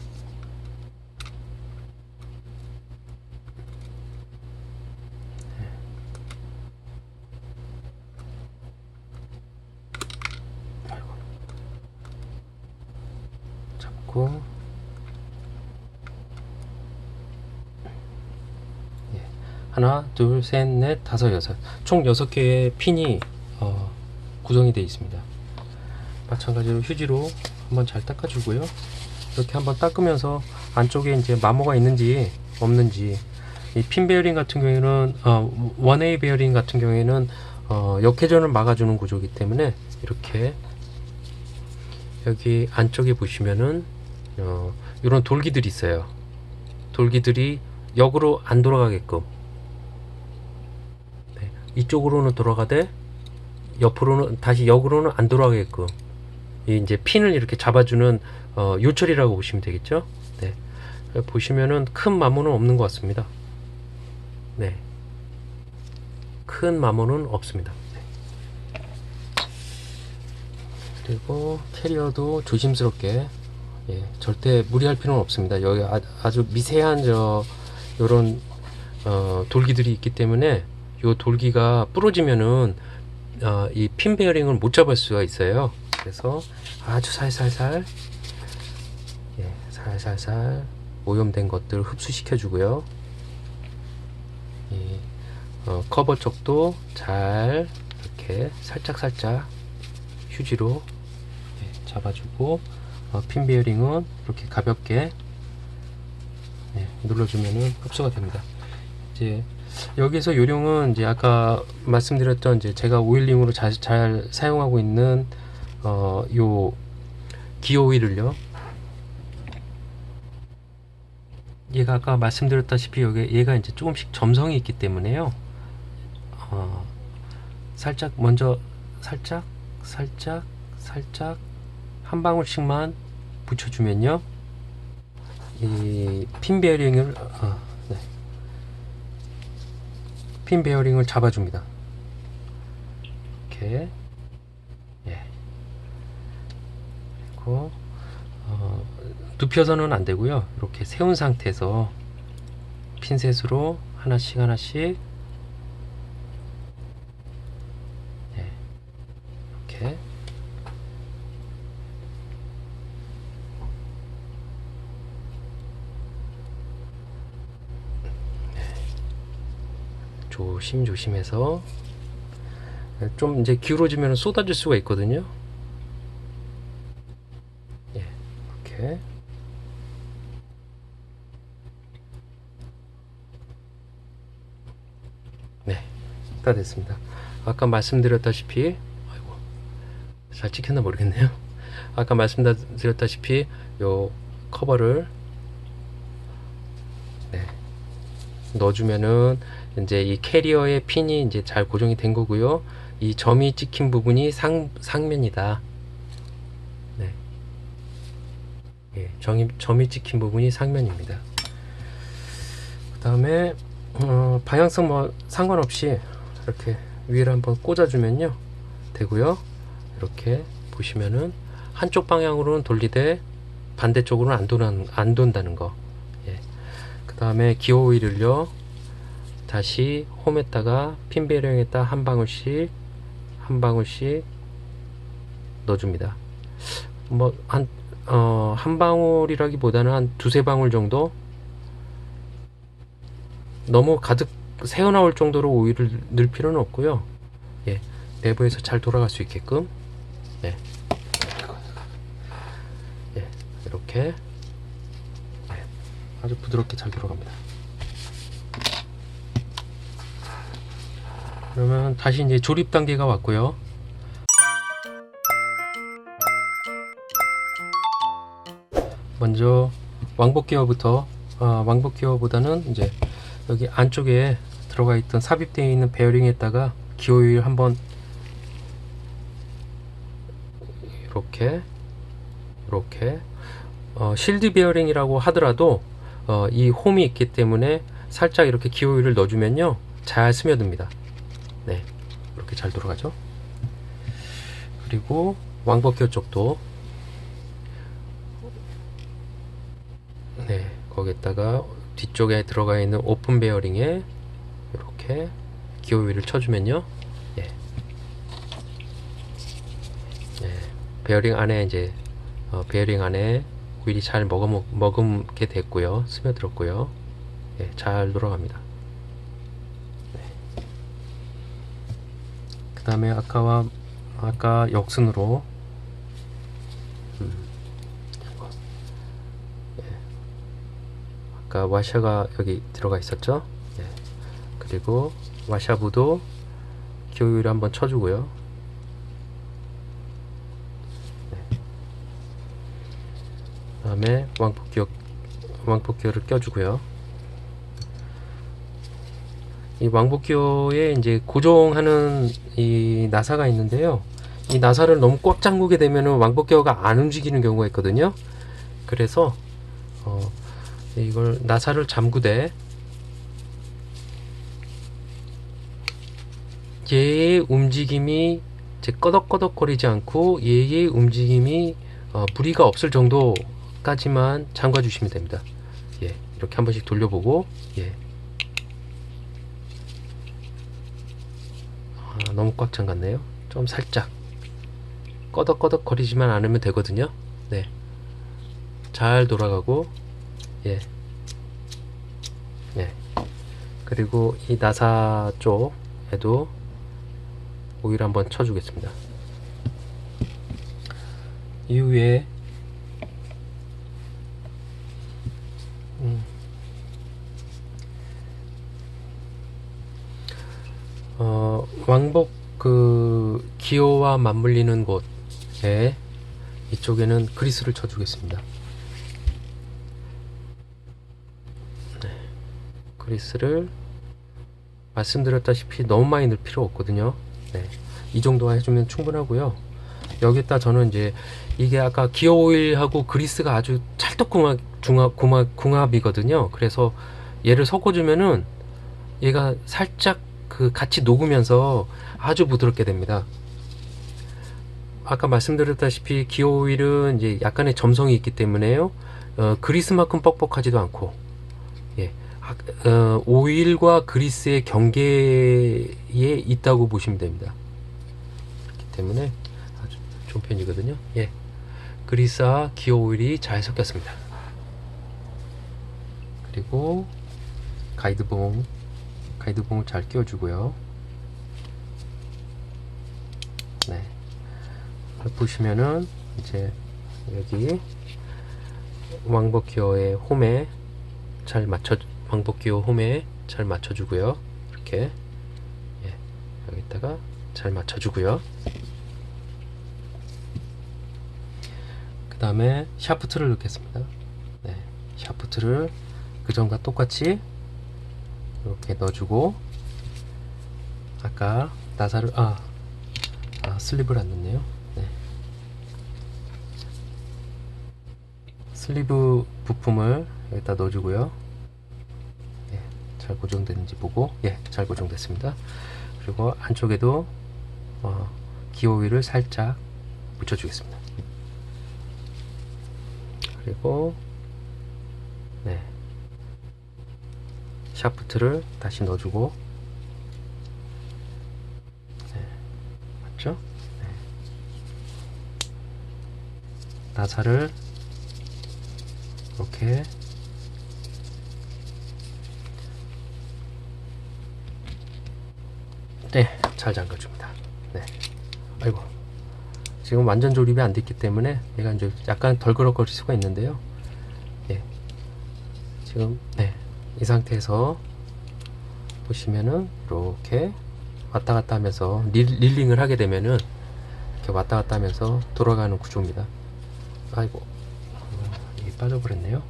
A: 잡고, 예. 하나, 둘, 셋, 넷, 다섯, 여섯. 총 6개의 핀이 구성이 되어 있습니다. 마찬가지로 휴지로 한번 잘 닦아주고요. 이렇게 한번 닦으면서 안쪽에 이제 마모가 있는지 없는지, 이 핀 베어링 같은 경우에는 원웨이 베어링 같은 경우에는 역회전을 막아주는 구조이기 때문에 이렇게 여기 안쪽에 보시면은 이런 돌기들이 있어요. 돌기들이 역으로 안 돌아가게끔, 네. 이쪽으로는 돌아가되 옆으로는 다시 역으로는 안 돌아가게끔 이제 핀을 이렇게 잡아주는 요철이라고 보시면 되겠죠. 네. 보시면은 큰 마모는 없는 것 같습니다. 네. 큰 마모는 없습니다. 네. 그리고 캐리어도 조심스럽게, 예, 절대 무리할 필요는 없습니다. 여기 아주 미세한 요런 돌기들이 있기 때문에 요 돌기가 부러지면은 이 핀 베어링을 못 잡을 수가 있어요. 그래서 아주 살살살, 예, 살살살 오염된 것들 흡수시켜 주고요. 이 커버 쪽도 잘 이렇게 살짝살짝 휴지로, 예, 잡아주고, 핀 베어링은 이렇게 가볍게, 예, 눌러주면은 흡수가 됩니다. 이제 여기서 요령은 이제 아까 말씀드렸던 이제 제가 오일링으로 잘 사용하고 있는 요 기어 오일을요. 얘가 아까 말씀드렸다시피 얘가 이제 조금씩 점성이 있기 때문에요. 살짝 먼저 살짝 한 방울씩만 붙여주면요, 이 핀 베어링을 네. 핀 베어링을 잡아줍니다. 이렇게, 예. 그리고 눕혀서는 안 되고요. 이렇게 세운 상태에서 핀셋으로 하나씩 예. 이렇게 조심해서, 좀 이제 기울어지면 쏟아질 수가 있거든요. 예, 이렇게. 네, 다 됐습니다. 아까 말씀드렸다시피, 아이고, 잘 찍혔나 모르겠네요. 아까 말씀드렸다시피 요 커버를, 네, 넣어주면은 이제 이 캐리어의 핀이 이제 잘 고정이 된 거고요. 이 점이 찍힌 부분이 상면이다. 네. 예, 점이 찍힌 부분이 상면입니다. 그 다음에 방향성 뭐 상관없이 이렇게 위를 한번 꽂아주면요 되고요. 이렇게 보시면은 한쪽 방향으로는 돌리되 반대쪽으로는 안 돈다는 거. 예. 그 다음에 기어 오일을요, 다시 홈에다가 핀 베어링에다 한 방울씩 넣어줍니다. 뭐 한 방울이라기보다는 한 두세 방울 정도, 너무 가득 새어나올 정도로 오일을 넣을 필요는 없고요. 예, 내부에서 잘 돌아갈 수 있게끔, 예, 예, 이렇게, 예, 아주 부드럽게 잘 돌아갑니다. 그러면 다시 이제 조립 단계가 왔고요. 먼저 왕복 기어부터, 왕복 기어보다는 이제 여기 안쪽에 들어가 있던 삽입되어 있는 베어링에다가 기어 오일 한번 이렇게 실드 베어링이라고 하더라도 이 홈이 있기 때문에 살짝 이렇게 기어 오일을 넣어주면요 잘 스며듭니다. 네, 이렇게 잘 돌아가죠. 그리고 왕복 기어 쪽도 네, 거기에다가 뒤쪽에 들어가 있는 오픈 베어링에 이렇게 기어 오일을 쳐주면요, 예, 네, 베어링 안에 이제 베어링 안에 오일이 잘 머금게 됐고요, 스며들었고요, 예, 잘 돌아갑니다. 네. 그 다음에 아까 역순으로 아까 와샤가 여기 들어가 있었죠. 예. 그리고 와샤부도 기어 오일을 한번 쳐주고요. 네. 그 다음에 왕복 기어를 껴주고요. 이 왕복 기어에 이제 고정하는 이 나사가 있는데요. 이 나사를 너무 꽉 잠그게 되면은 왕복 기어가 안 움직이는 경우가 있거든요. 그래서 이걸 나사를 잠그되 얘의 움직임이 이제 꺼덕꺼덕거리지 않고 얘의 움직임이 무리가 없을 정도까지만 잠가 주시면 됩니다. 예, 이렇게 한 번씩 돌려보고, 예. 너무 꽉 잠갔네요. 좀 살짝 꺼덕꺼덕거리지만 않으면 되거든요. 네, 잘 돌아가고, 예, 네. 그리고 이 나사 쪽에도 오일 한번 쳐주겠습니다. 이후에 왕복 그 기어와 맞물리는 곳에 이쪽에는 그리스를 쳐주겠습니다. 네. 그리스를 말씀드렸다시피 너무 많이 넣을 필요 없거든요. 네. 이 정도 해주면 충분하고요. 여기다 저는 이제 이게 아까 기어 오일하고 그리스가 아주 찰떡궁합이거든요. 그래서 얘를 섞어주면은 얘가 살짝 그 같이 녹으면서 아주 부드럽게 됩니다. 아까 말씀드렸다시피 기어 오일은 이제 약간의 점성이 있기 때문에요. 그리스만큼 뻑뻑하지도 않고, 예, 오일과 그리스의 경계에 있다고 보시면 됩니다. 그렇기 때문에 아주 좋은 편이거든요. 예, 그리스와 기어 오일이 잘 섞였습니다. 그리고 가이드봉을 잘 끼워주고요. 네, 보시면은 이제 여기 왕복 기어의 홈에 왕복 기어 홈에 잘 맞춰주고요. 이렇게, 예, 여기다가 잘 맞춰주고요. 그 다음에 샤프트를 넣겠습니다. 네, 샤프트를 그전과 똑같이 이렇게 넣어주고, 아까 나사를 슬립을 안 넣네요. 네. 슬리브 부품을 여기다 넣어주고요. 예, 잘 고정되는지 보고, 예, 잘 고정됐습니다. 그리고 안쪽에도 기어 오일을 살짝 묻혀주겠습니다. 그리고 네, 샤프트를 다시 넣어주고, 네, 맞죠? 네. 나사를 이렇게 네, 잘 잠가줍니다. 네, 아이고, 지금 완전 조립이 안 됐기 때문에 얘가 이제 약간 덜그럭거릴 수가 있는데요. 예, 지금 네, 이 상태에서 보시면은 이렇게 왔다 갔다 하면서 릴링을 하게 되면은 이렇게 왔다 갔다 하면서 돌아가는 구조입니다. 아이고, 이게 빠져버렸네요.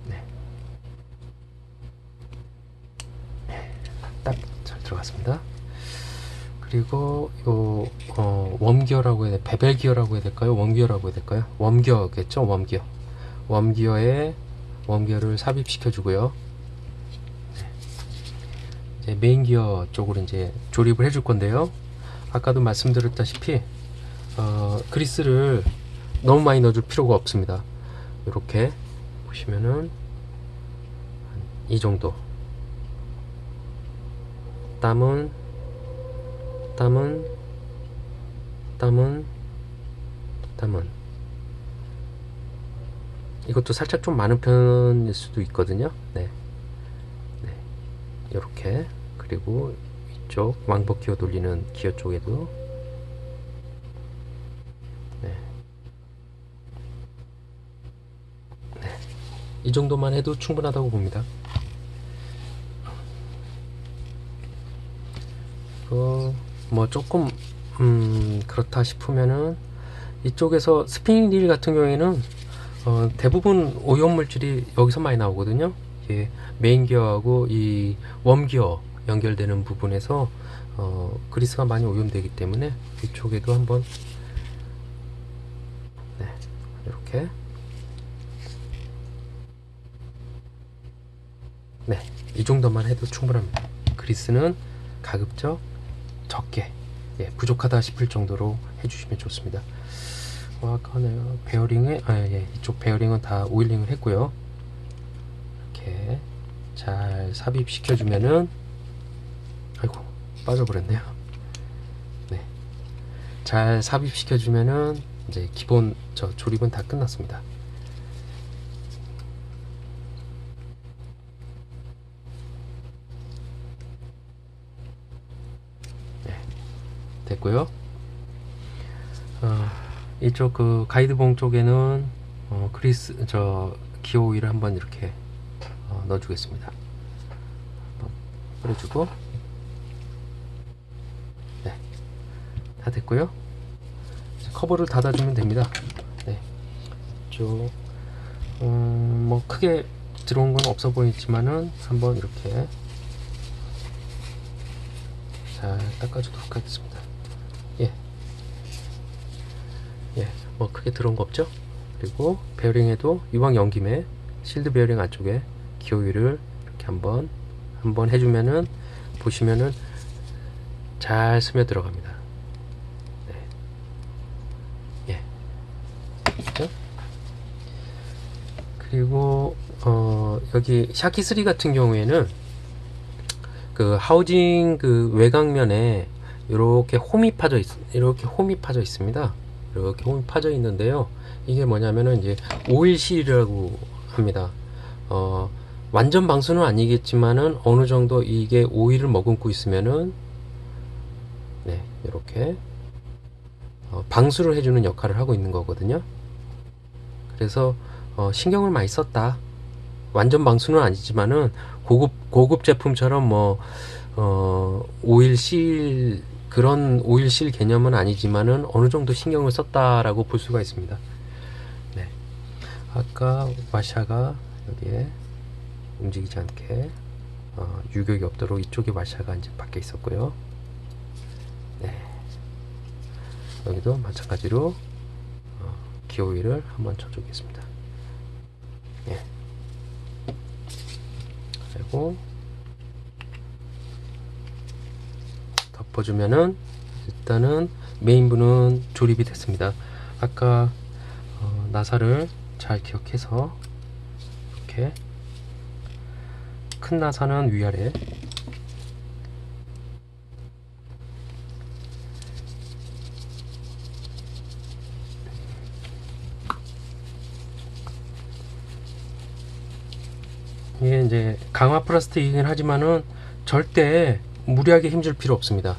A: 네. 딱 잘 들어갔습니다. 그리고 요 웜기어라고 해야 돼, 베벨 기어라고 해야 될까요? 웜기어라고 해야 될까요? 웜기어겠죠? 웜기어에 웜기어를 삽입시켜 주고요. 이제 메인 기어 쪽으로 이제 조립을 해줄 건데요. 아까도 말씀드렸다시피 그리스를 너무 많이 넣어줄 필요가 없습니다. 이렇게 보시면은 이 정도. 땀은 이것도 살짝 좀 많은 편일 수도 있거든요. 네. 이렇게. 그리고 이쪽 왕복 기어 돌리는 기어 쪽에도 이 정도만 해도 충분하다고 봅니다. 뭐 조금 그렇다 싶으면은 이쪽에서 스피닝 릴 같은 경우에는 대부분 오염물질이 여기서 많이 나오거든요. 이게 메인 기어하고 이 웜 기어 연결되는 부분에서 그리스가 많이 오염되기 때문에 이쪽에도 한번 이렇게 이 정도만 해도 충분합니다. 그리스는 가급적 적게 부족하다 싶을 정도로 해주시면 좋습니다. 아까는 베어링에 이쪽 베어링은 다 오일링을 했고요. 이렇게 잘 삽입시켜 주면은 아이고 빠져버렸네요. 잘 삽입시켜 주면은 이제 기본 조립은 다 끝났습니다. 됐고요. 이쪽 그 가이드봉 쪽에는 그리스 기어 오일을 한번 이렇게 넣어주겠습니다. 한번 뿌려주고 다 됐고요. 커버를 닫아주면 됩니다. 이쪽 뭐 크게 들어온 건 없어 보이지만은 한번 이렇게 잘 닦아주도록 하겠습니다. 뭐 크게 들어온 거 없죠? 그리고 베어링에도 이왕 연 김에 실드 베어링 안쪽에 기어 오일을 이렇게 한번 해주면은 보시면은 잘 스며 들어갑니다. 그렇죠? 그리고 여기 샤키3 같은 경우에는 그 하우징 그 외곽면에 이렇게 홈이 파져 있습니다. 이렇게 홈이 파져 있는데요. 이게 뭐냐면은 이제 오일 실이라고 합니다. 완전 방수는 아니겠지만은 어느 정도 이게 오일을 머금고 있으면은 이렇게 방수를 해주는 역할을 하고 있는 거거든요. 그래서 신경을 많이 썼다. 완전 방수는 아니지만은 고급 제품처럼 뭐 오일 실 그런 오일 실 개념은 아니지만은 어느 정도 신경을 썼다라고 볼 수가 있습니다. 아까 와샤가 여기에 움직이지 않게 유격이 없도록 이쪽에 와샤가 이제 밖에 있었고요. 여기도 마찬가지로 기어 오일을 한번 쳐주겠습니다. 그리고 덮어주면은 일단은 메인부는 조립이 됐습니다. 아까 나사를 잘 기억해서 이렇게 큰 나사는 위아래 이게 이제 강화 플라스틱이긴 하지만은 절대 무리하게 힘줄 필요 없습니다.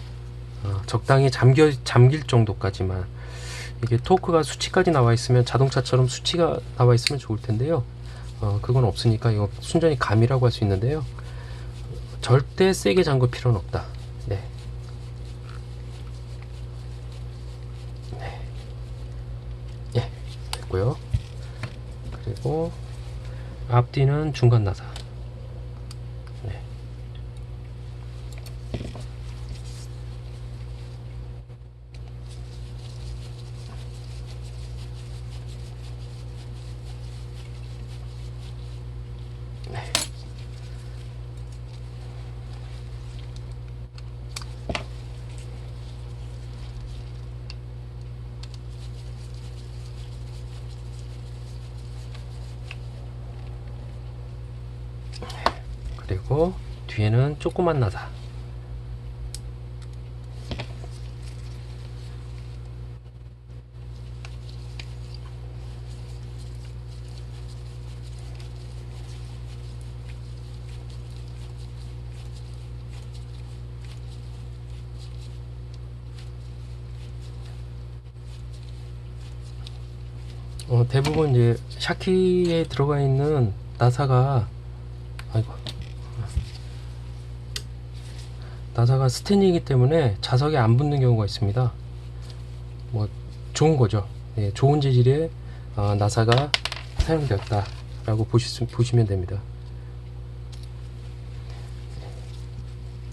A: 적당히 잠길 정도까지만. 이게 토크가 수치까지 나와 있으면 자동차처럼 수치가 나와 있으면 좋을 텐데요. 그건 없으니까 이거 순전히 감이라고 할 수 있는데요. 절대 세게 잠글 필요는 없다. 됐고요. 그리고 앞뒤는 중간 나사. 네. 네. 그리고 뒤에는 조그만 나사. 대부분 이제 샤키에 들어가 있는 나사가, 아이고, 나사가 스테인이기 때문에 자석에 안 붙는 경우가 있습니다. 뭐 좋은 거죠. 예, 좋은 재질의 나사가 사용되었다 라고 보시면 됩니다.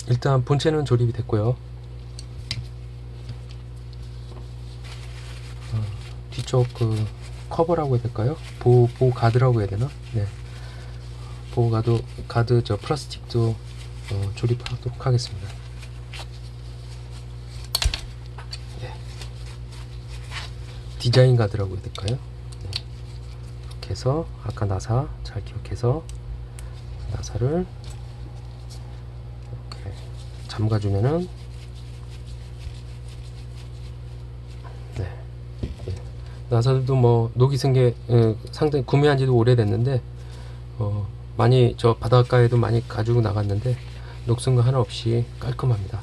A: 일단 본체는 조립이 됐고요. 뒤쪽 그 커버라고 해야 될까요? 보호 가드라고 해야 되나? 네. 보호 가드 저 플라스틱도 조립하도록 하겠습니다. 네. 디자인 가드라고 해야 될까요? 네. 이렇게 해서 아까 나사 잘 기억해서 나사를 이렇게 잠가주면은, 네. 네. 나사들도 뭐 녹이 쓴 게 상당히 구매한 지도 오래됐는데 많이 저 바닷가에도 많이 가지고 나갔는데 녹슨 거 하나 없이 깔끔합니다.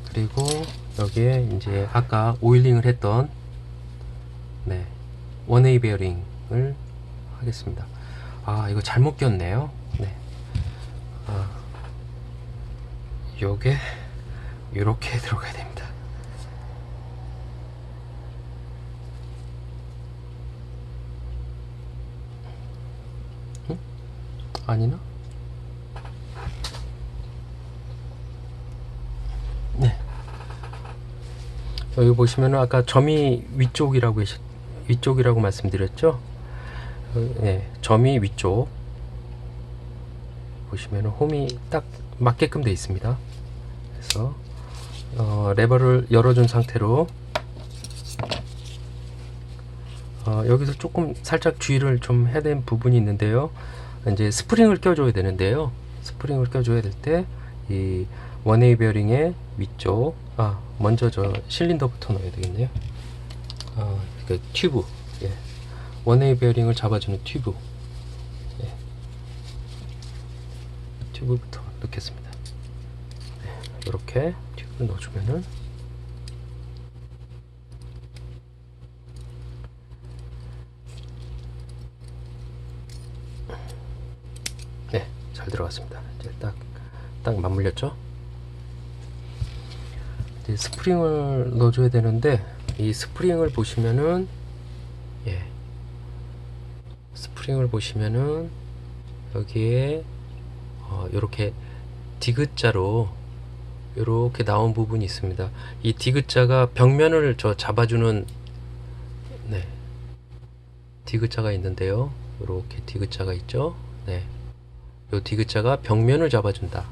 A: 그리고 여기에 이제 아까 오일링을 했던 원웨이 베어링을 하겠습니다. 이거 잘못 꼈네요. 네. 요게 요렇게 들어가야 됩니다. 아니나? 네. 여기 보시면은 아까 점이 위쪽이라고 말씀드렸죠? 네, 점이 위쪽. 보시면은 홈이 딱 맞게끔 되어 있습니다. 그래서 레버를 열어준 상태로 여기서 조금 살짝 주의를 좀 해야 되는 부분이 있는데요. 이제 스프링을 껴줘야 되는데요. 스프링을 껴줘야 될 때 이 원웨이 베어링의 위쪽, 먼저 저 실린더부터 넣어야 되겠네요. 그 튜브, 예. 원웨이 베어링을 잡아주는 튜브, 예. 튜브부터 넣겠습니다. 이렇게 튜브를 넣어주면은 네, 잘 들어갔습니다. 이제 딱 맞물렸죠? 이제 스프링을 넣어줘야 되는데, 이 스프링을 보시면은, 스프링을 보시면은 여기에 이렇게 디귿자로 이렇게 나온 부분이 있습니다. 이 디귿자가 벽면을 잡아주는 디귿자가 있는데요. 이렇게 디귿자가 있죠. 네, 이 디귿자가 벽면을 잡아준다.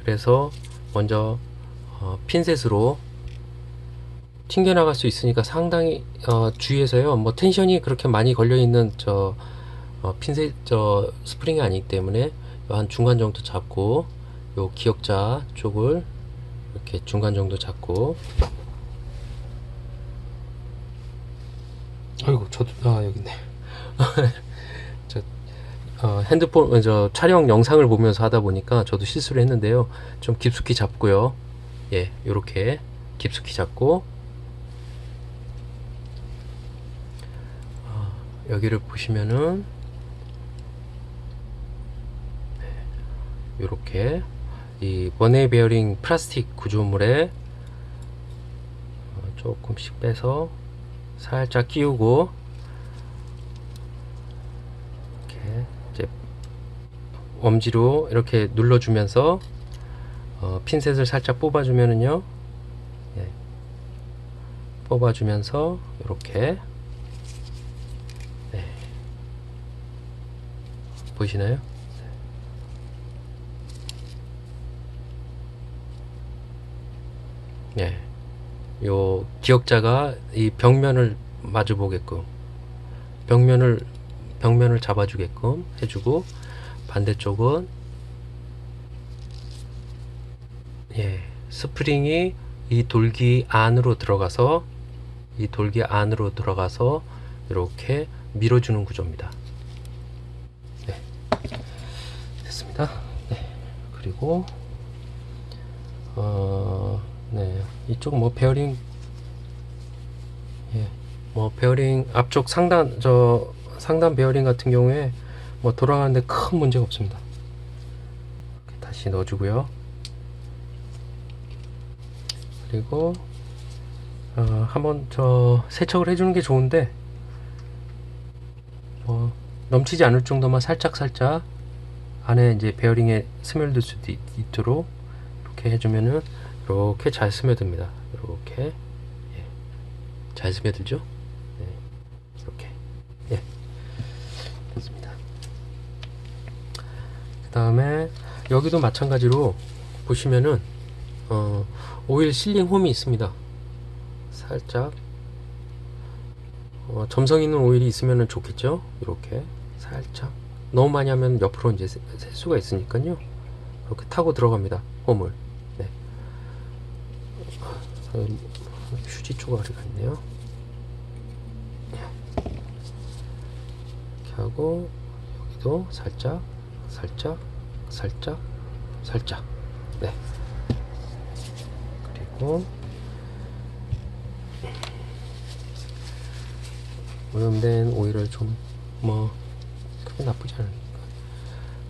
A: 그래서 먼저 핀셋으로 튕겨나갈 수 있으니까 상당히 주의해서요. 뭐 텐션이 그렇게 많이 걸려 있는 핀셋 스프링이 아니기 때문에 한 중간 정도 잡고, 요 기역자 쪽을 이렇게 중간 정도 잡고, 아이고 저도 여기 있네. 핸드폰 촬영 영상을 보면서 하다 보니까 저도 실수를 했는데요. 좀 깊숙이 잡고요. 예, 요렇게 깊숙이 잡고, 여기를 보시면은 요렇게 이 원웨이 베어링 플라스틱 구조물에 조금씩 빼서 살짝 끼우고, 이렇게 이제 엄지로 이렇게 눌러주면서 핀셋을 살짝 뽑아주면은요, 예, 뽑아주면서 이렇게, 네, 보이시나요? 예, 요 기역자가 이 벽면을 마주 보게끔, 벽면을 잡아주게끔 해주고, 반대쪽은, 예, 스프링이 이 돌기 안으로 들어가서 이렇게 밀어주는 구조입니다. 네, 됐습니다. 네, 그리고 네, 이쪽 뭐 베어링, 예, 뭐 베어링 앞쪽 상단 베어링 같은 경우에 뭐 돌아가는데 큰 문제가 없습니다. 다시 넣어주고요. 그리고 한번 세척을 해주는 게 좋은데, 넘치지 않을 정도만 살짝 안에 이제 베어링에 스며들 수도 있도록 이렇게 해주면은 이렇게 잘 스며듭니다. 이렇게, 예, 잘 스며들죠? 네, 이렇게, 예, 됐습니다. 그 다음에 여기도 마찬가지로 보시면은 오일 실링 홈이 있습니다. 살짝 점성 있는 오일이 있으면 좋겠죠. 이렇게 살짝, 너무 많이 하면 옆으로 이제 셀 수가 있으니까요. 이렇게 타고 들어갑니다. 홈을. 네. 휴지 조각이 있네요. 이렇게 하고 여기도 살짝. 네. 그리고 오염된 오일을 좀 크게 나쁘지 않으니까,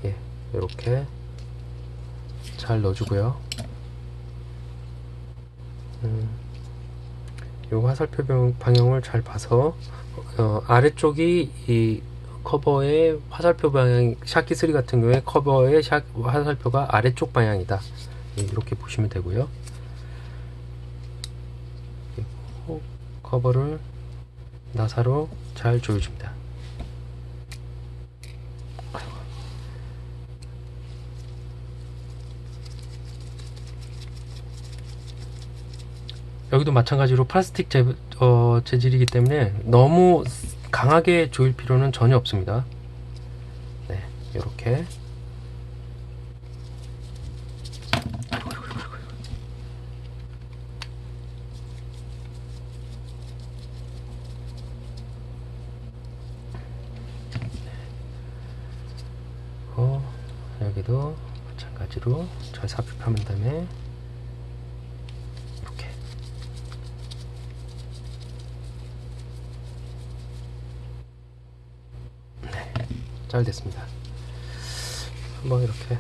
A: 예, 이렇게 잘 넣어주고요. 이 화살표 방향을 잘 봐서 아래쪽이 이 커버의 화살표 방향, 샤키3 같은 경우에 커버의 화살표가 아래쪽 방향이다, 이렇게 보시면 되고요. 그리고 커버를 나사로 잘 조여줍니다. 여기도 마찬가지로 플라스틱 재질이기 때문에 너무 강하게 조일 필요는 전혀 없습니다. 네, 이렇게. 여기도 마찬가지로 잘 삽입한 다음에 이렇게. 네, 잘 됐습니다. 한번 이렇게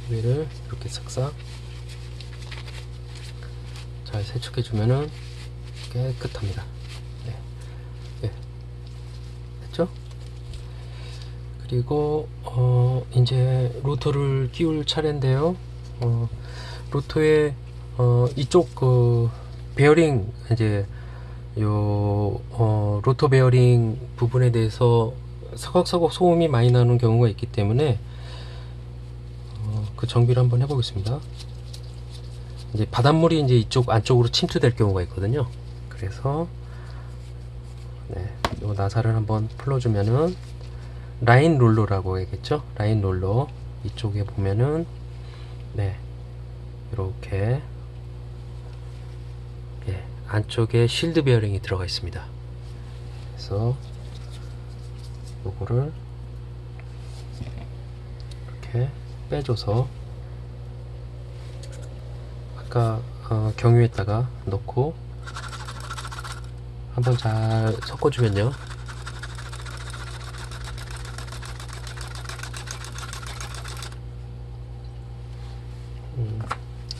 A: 위를 이렇게 싹싹 잘 세척해 주면은 깨끗합니다. 네, 네, 됐죠? 그리고 이제 로터를 끼울 차례인데요. 로터에 이쪽 베어링, 이제 로터 베어링 부분에 대해서 서걱서걱 소음이 많이 나는 경우가 있기 때문에 그 정비를 한번 해보겠습니다. 이제 바닷물이 이제 이쪽 안쪽으로 침투될 경우가 있거든요. 그래서 네, 요 나사를 한번 풀어주면은 라인 롤러라고 해야겠죠. 라인 롤러 이쪽에 보면은, 네, 이렇게, 예, 안쪽에 실드 베어링이 들어가 있습니다. 그래서 요거를 이렇게 빼줘서 아까 경유에다가 넣고 한번 잘 섞어주면요,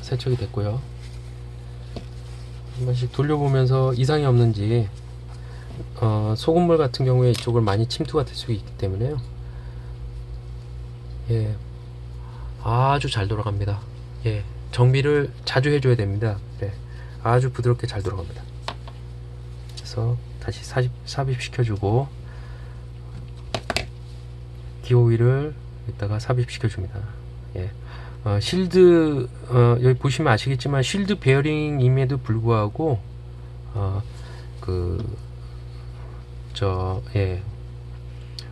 A: 세척이 됐고요. 한 번씩 돌려보면서 이상이 없는지, 소금물 같은 경우에 이쪽을 많이 침투가 될 수 있기 때문에요. 예, 아주 잘 돌아갑니다. 예, 정비를 자주 해줘야 됩니다. 네, 아주 부드럽게 잘 돌아갑니다. 그래서 다시 삽입시켜주고, 기호위를 이따가 삽입시켜줍니다. 예, 실드, 여기 보시면 아시겠지만 실드 베어링임에도 불구하고 예,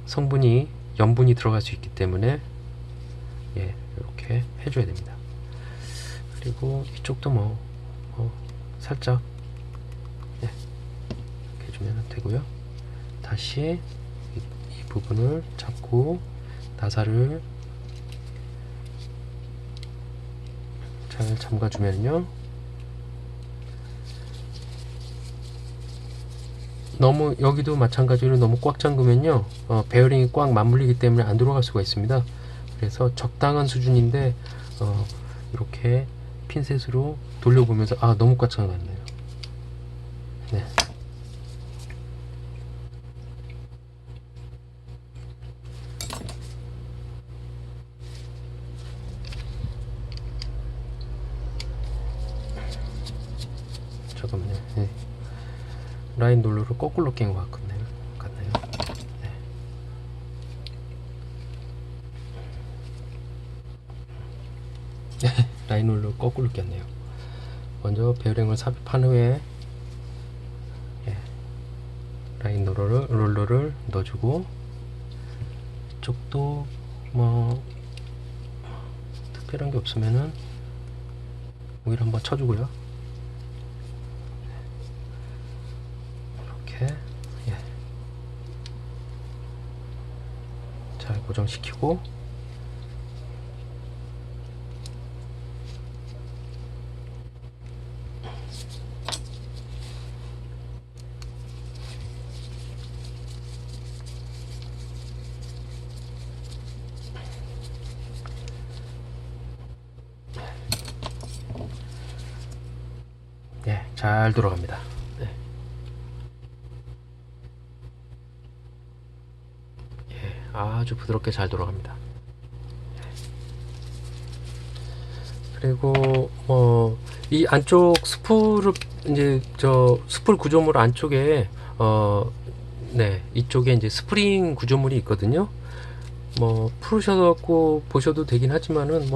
A: 성분이 염분이 들어갈 수 있기 때문에 예, 이렇게 해줘야 됩니다. 그리고 이쪽도 살짝 예, 이렇게 해주면 되고요. 다시 이 부분을 잡고 나사를 잘 잠가주면요, 너무 여기도 마찬가지로 너무 꽉 잠그면요, 베어링이 꽉 맞물리기 때문에 안 들어갈 수가 있습니다. 그래서 적당한 수준인데 이렇게 핀셋으로 돌려보면서 너무 꽉 잠갔네요. 네. 잠깐만요. 네. 라인 롤러를 거꾸로 낀 것 같네요. 네. 라인 롤러 거꾸로 꼈네요. 먼저 베어링을 삽입한 후에 예, 라인 롤러를 넣어주고, 이쪽도 뭐 특별한 게 없으면은 오일 한번 쳐주고요. 이렇게 예, 잘 고정시키고, 예, 잘 돌아갑니다. 네. 예, 아주 부드럽게 잘 돌아갑니다. 그리고 이 안쪽 스프를 이제 스풀 구조물 안쪽에 네, 이쪽에 이제 스프링 구조물이 있거든요. 풀으셔갖고 보셔도 되긴 하지만은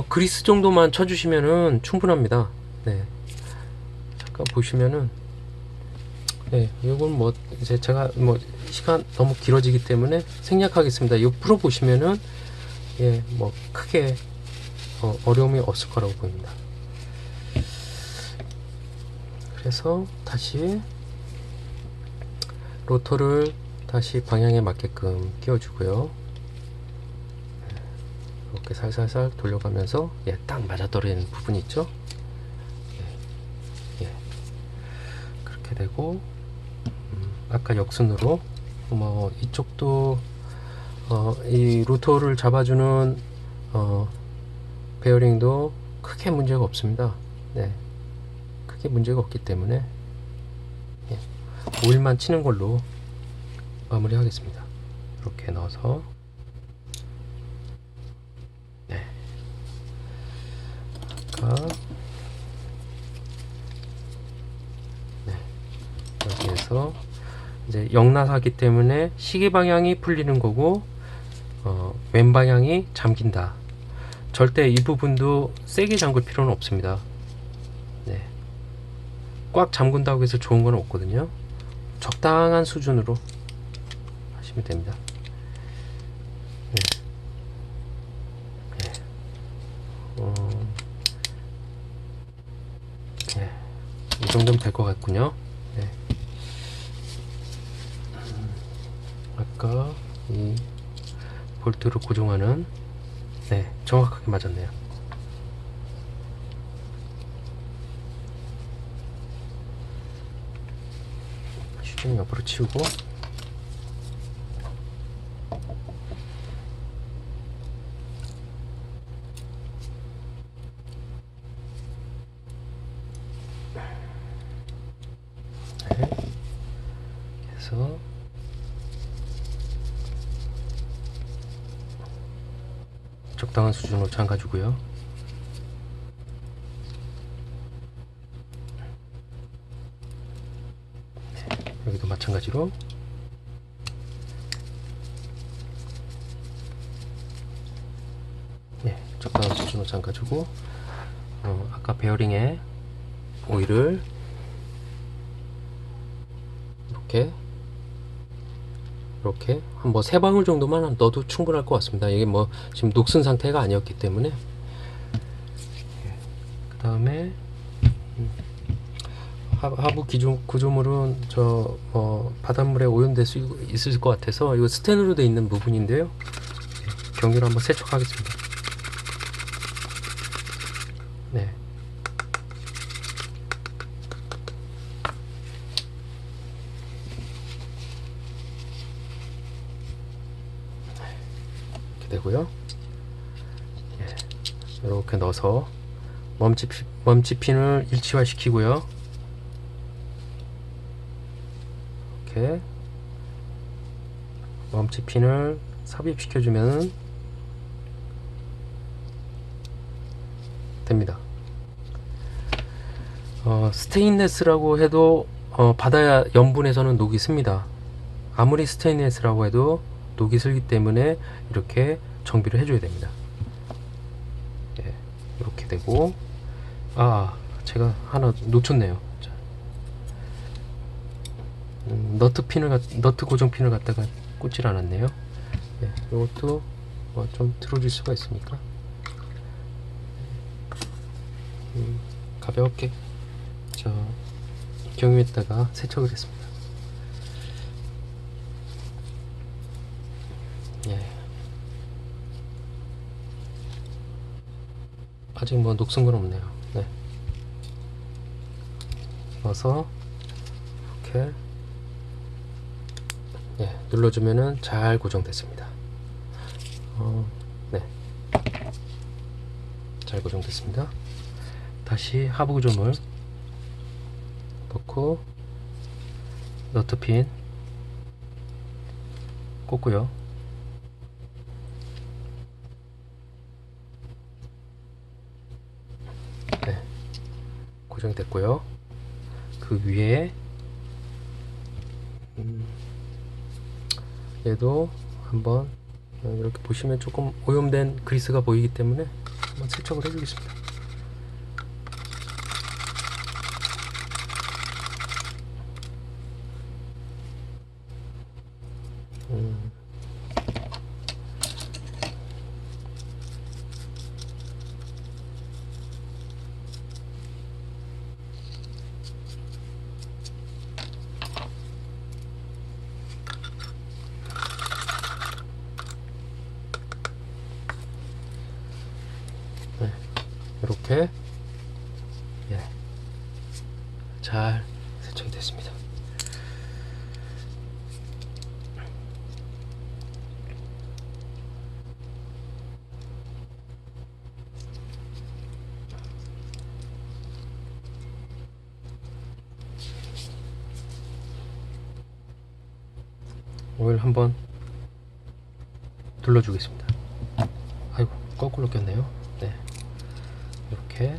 A: 그리스 정도만 쳐주시면은 충분합니다. 네, 잠깐 보시면은 네, 이건 이제 제가 시간 너무 길어지기 때문에 생략하겠습니다. 이 풀어 보시면은 예, 크게 어려움이 없을 거라고 보입니다. 그래서 다시 로터를 다시 방향에 맞게끔 끼워주고요. 이렇게 살살살 돌려가면서 예, 딱 맞아떨어지는 부분이 있죠. 예, 예. 그렇게 되고 아까 역순으로 이쪽도 이 로터를 잡아주는 베어링도 크게 문제가 없습니다. 네, 크게 문제가 없기 때문에 예, 오일만 치는 걸로 마무리 하겠습니다. 이렇게 넣어서 네, 아까 네, 여기에서 이제 역나사기 때문에 시계 방향이 풀리는 거고 왼 방향이 잠긴다. 절대 이 부분도 세게 잠글 필요는 없습니다. 네, 꽉 잠근다고 해서 좋은 건 없거든요. 적당한 수준으로 하시면 됩니다. 네. 네. 네. 이 정도면 될 것 같군요. 네. 아까 이 볼트를 고정하는 네, 정확하게 맞았네요. 슈즈는 옆으로 치우고 해서 적당한 수준으로 잠가주고요. 여기도 마찬가지로 적당한 수준으로 잠가주고, 아까 베어링에 오일을 이렇게 한 뭐 3방울 정도만 넣어도 충분할 것 같습니다. 이게 뭐 지금 녹슨 상태가 아니었기 때문에. 그 다음에 하부 구조물은 바닷물에 오염될 수 있을 것 같아서 이거 스텐으로 되어 있는 부분인데요. 경유로 한번 세척하겠습니다. 네. 이렇게 되고요. 이렇게 넣어서 먼지핀을 일치화 시키고요. 이렇게 먼지핀을 삽입시켜주면 됩니다. 스테인레스라고 해도 바다 염분에서는 녹이 씁니다. 아무리 스테인레스라고 해도 녹이 슬기 때문에 이렇게 정비를 해줘야 됩니다. 이렇게 되고, 제가 하나 놓쳤네요. 자, 너트 고정핀을 갖다가 꽂질 않았네요. 이것도 좀 들어줄 수가 있으니까 가볍게 경유에다가 세척을 했습니다. 아직 뭐 녹슨 건 없네요. 넣어서 이렇게 눌러주면은 잘 고정됐습니다. 잘 고정됐습니다. 다시 하부 구조물 넣고 너트핀 꽂고요. 고정됐고요. 그 위에 얘도 한번 이렇게 보시면 조금 오염된 그리스가 보이기 때문에 한번 세척을 해주겠습니다. 이렇게 잘 세척이 됐습니다. 오일 한번 둘러주겠습니다. 아이고, 거꾸로 꼈네요. 이렇게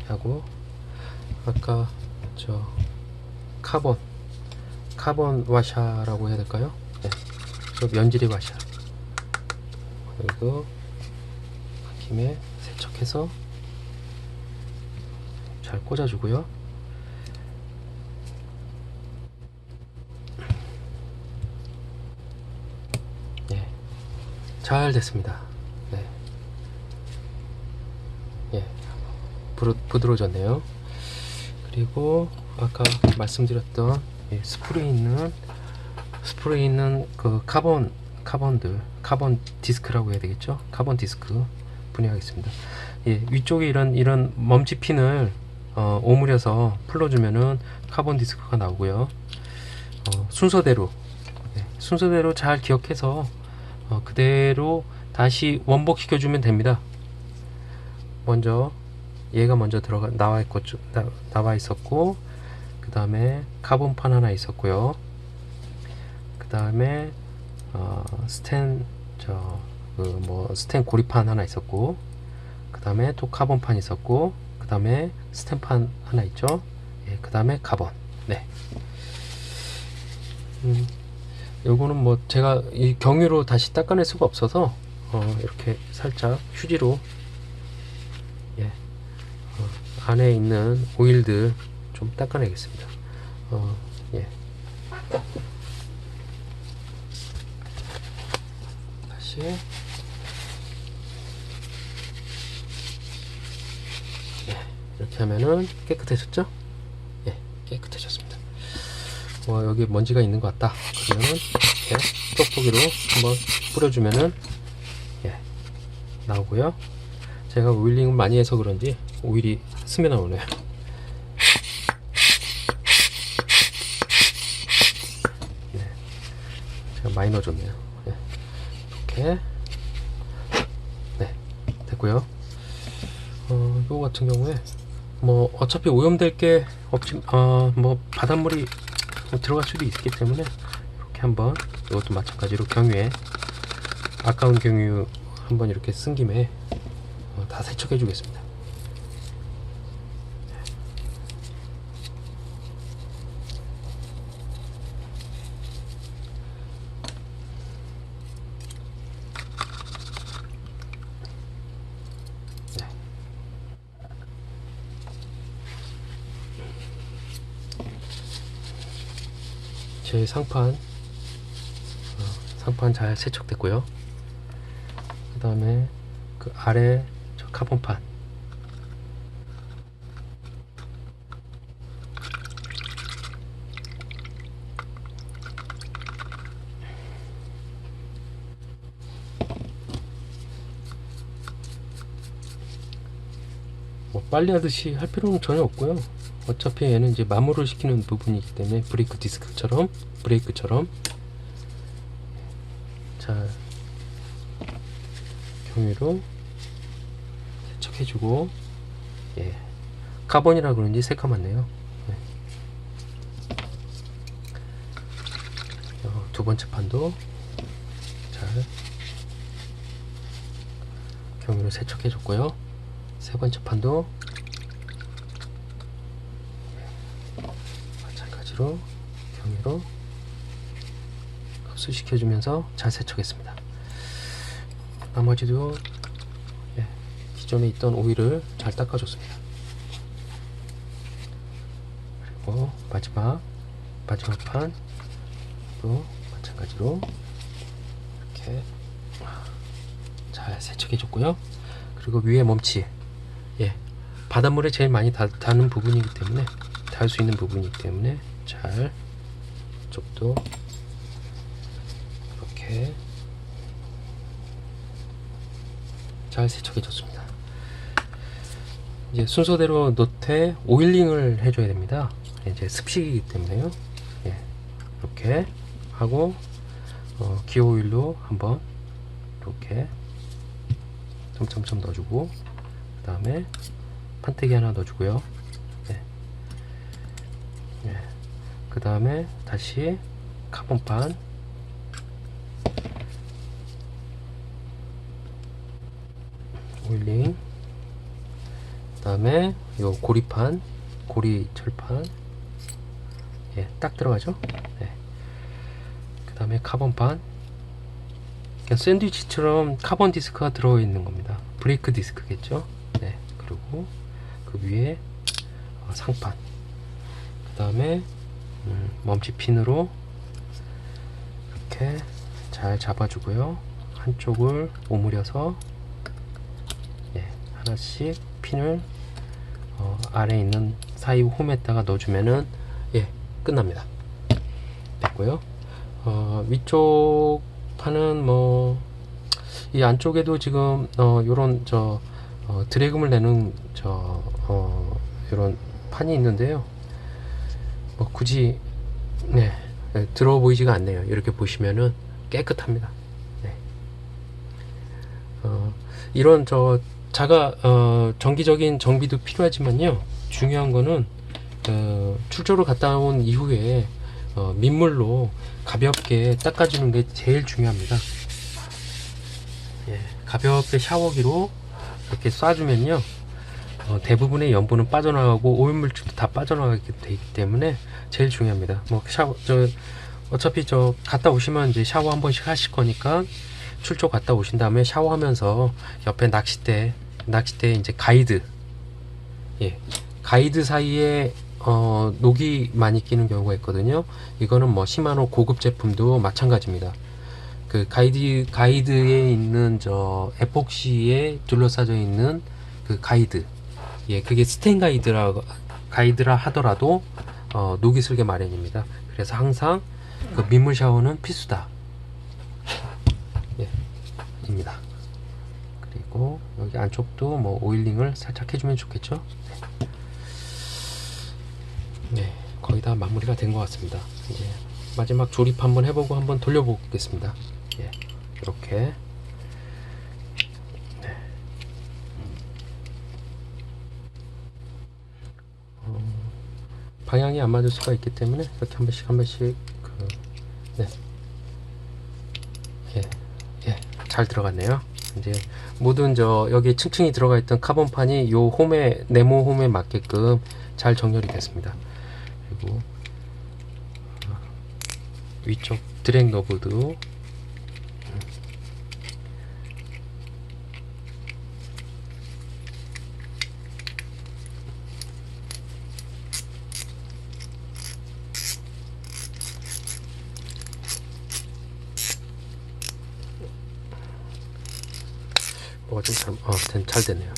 A: 하고, 아까 카본 와샤라고 해야 될까요? 연질이 와샤, 그리고 김에 세척해서 잘 꽂아주고요. 잘 됐습니다. 부드러워졌네요. 그리고 아까 말씀드렸던 스프레이 있는 그 카본 디스크라고 해야 되겠죠? 카본 디스크 분해하겠습니다. 위쪽에 이런 먼지핀을 오므려서 풀어주면은 카본 디스크가 나오고요. 순서대로 잘 기억해서 그대로 다시 원복시켜 주면 됩니다. 먼저 얘가 먼저 나와 있었고, 그 다음에 카본판 하나 있었고요. 그 다음에 스텐 스텐 고리판 하나 있었고, 그 다음에 또 카본판 있었고, 그 다음에 스텐판 하나 있죠. 예, 그 다음에 카본. 네. 요거는 뭐 제가 이 경유로 다시 닦아낼 수가 없어서 이렇게 살짝 휴지로, 예, 안에 있는 오일들 좀 닦아내겠습니다. 예. 다시 이렇게 하면은 깨끗해졌죠? 예, 깨끗해졌습니다. 여기 먼지가 있는 것 같다. 그러면은 이렇게 떡볶이로 한번 뿌려주면은, 예, 나오고요. 제가 오일링을 많이 해서 그런지 오일이 스며 나오네요. 네, 제가 많이 넣어줬네요. 예, 이렇게. 네, 됐고요. 이거 같은 경우에 뭐 어차피 오염될 게 없지, 뭐 바닷물이 들어갈 수도 있기 때문에 이렇게 한번, 이것도 마찬가지로 경유에, 아까운 경유 한번 이렇게 쓴 김에 다 세척해 주겠습니다. 제 상판 잘 세척됐고요. 그 다음에 그 아래 저 카본판, 뭐 빨리 하듯이 할 필요는 전혀 없고요. 어차피 얘는 이제 마모를 시키는 부분이기 때문에 브레이크처럼 잘 경유로 세척해주고, 예, 카본이라 그런지 새까맣네요. 네. 두 번째 판도 잘 경유로 세척해줬고요. 세 번째 판도 마찬가지로 경유로 흡수시켜주면서 잘 세척했습니다. 나머지도, 예, 기존에 있던 오일을 잘 닦아줬습니다. 그리고 마지막 판도 마찬가지로 이렇게 잘 세척해줬고요. 그리고 위에 몸치, 예, 바닷물에 제일 많이 닿는 부분이기 때문에, 닿을 수 있는 부분이기 때문에 잘, 이쪽도 이렇게 잘 세척해줬습니다. 이제 순서대로 노트에 오일링을 해줘야 됩니다. 이제 습식이기 때문에요. 예, 이렇게 하고 기호 오일로 한번 이렇게 점점점 넣어주고, 그 다음에 판때기 하나 넣어주고요. 예. 예. 그 다음에 다시 카본판, 오일링, 그 다음에 요 고리판, 고리철판, 예, 딱 들어가죠. 예. 그 다음에 카본판, 그냥 샌드위치처럼 카본 디스크가 들어있는 겁니다. 브레이크 디스크겠죠. 네. 그리고 그 위에 상판, 그 다음에 멈치핀으로 이렇게 잘 잡아주고요. 한쪽을 오므려서, 예, 하나씩 핀을 아래에 있는 사이 홈에다가 넣어주면은, 예, 끝납니다. 됐고요. 위쪽 판은 뭐 이 안쪽에도 지금 요런 드래그물 내는 요런 판이 있는데요. 뭐 굳이, 네, 더러워 보이지가 않네요. 이렇게 보시면은 깨끗합니다. 네. 이런 정기적인 정비도 필요하지만요, 중요한 거는 출조를 갔다 온 이후에 민물로 가볍게 닦아주는 게 제일 중요합니다. 예, 가볍게 샤워기로 이렇게 쏴주면요, 대부분의 염분은 빠져나가고 오염물질도 다 빠져나가게 되기 때문에 제일 중요합니다. 뭐 어차피 갔다 오시면 이제 샤워 한 번씩 하실 거니까 출조 갔다 오신 다음에 샤워하면서 옆에 낚싯대 이제 가이드, 예, 가이드 사이에 녹이 많이 끼는 경우가 있거든요. 이거는 뭐 시마노 고급 제품도 마찬가지입니다. 그 가이드에 있는 에폭시에 둘러싸져 있는 그 가이드, 예, 그게 스테인 가이드라 하더라도 녹이 슬게 마련입니다. 그래서 항상 그 민물 샤워는 필수다, 예, 입니다. 그리고 여기 안쪽도 뭐 오일링을 살짝 해주면 좋겠죠. 네, 거의 다 마무리가 된 것 같습니다. 이제 마지막 조립 한번 해보고 한번 돌려보겠습니다. 예, 이렇게. 네. 방향이 안 맞을 수가 있기 때문에 이렇게 한 번씩 네. 예, 잘 들어갔네요. 이제 모든 여기 층층이 들어가 있던 카본판이 요 네모 홈에 맞게끔 잘 정렬이 됐습니다. 그리고 위쪽 드랙 너브도 뭐가 좀 잘 됐네요.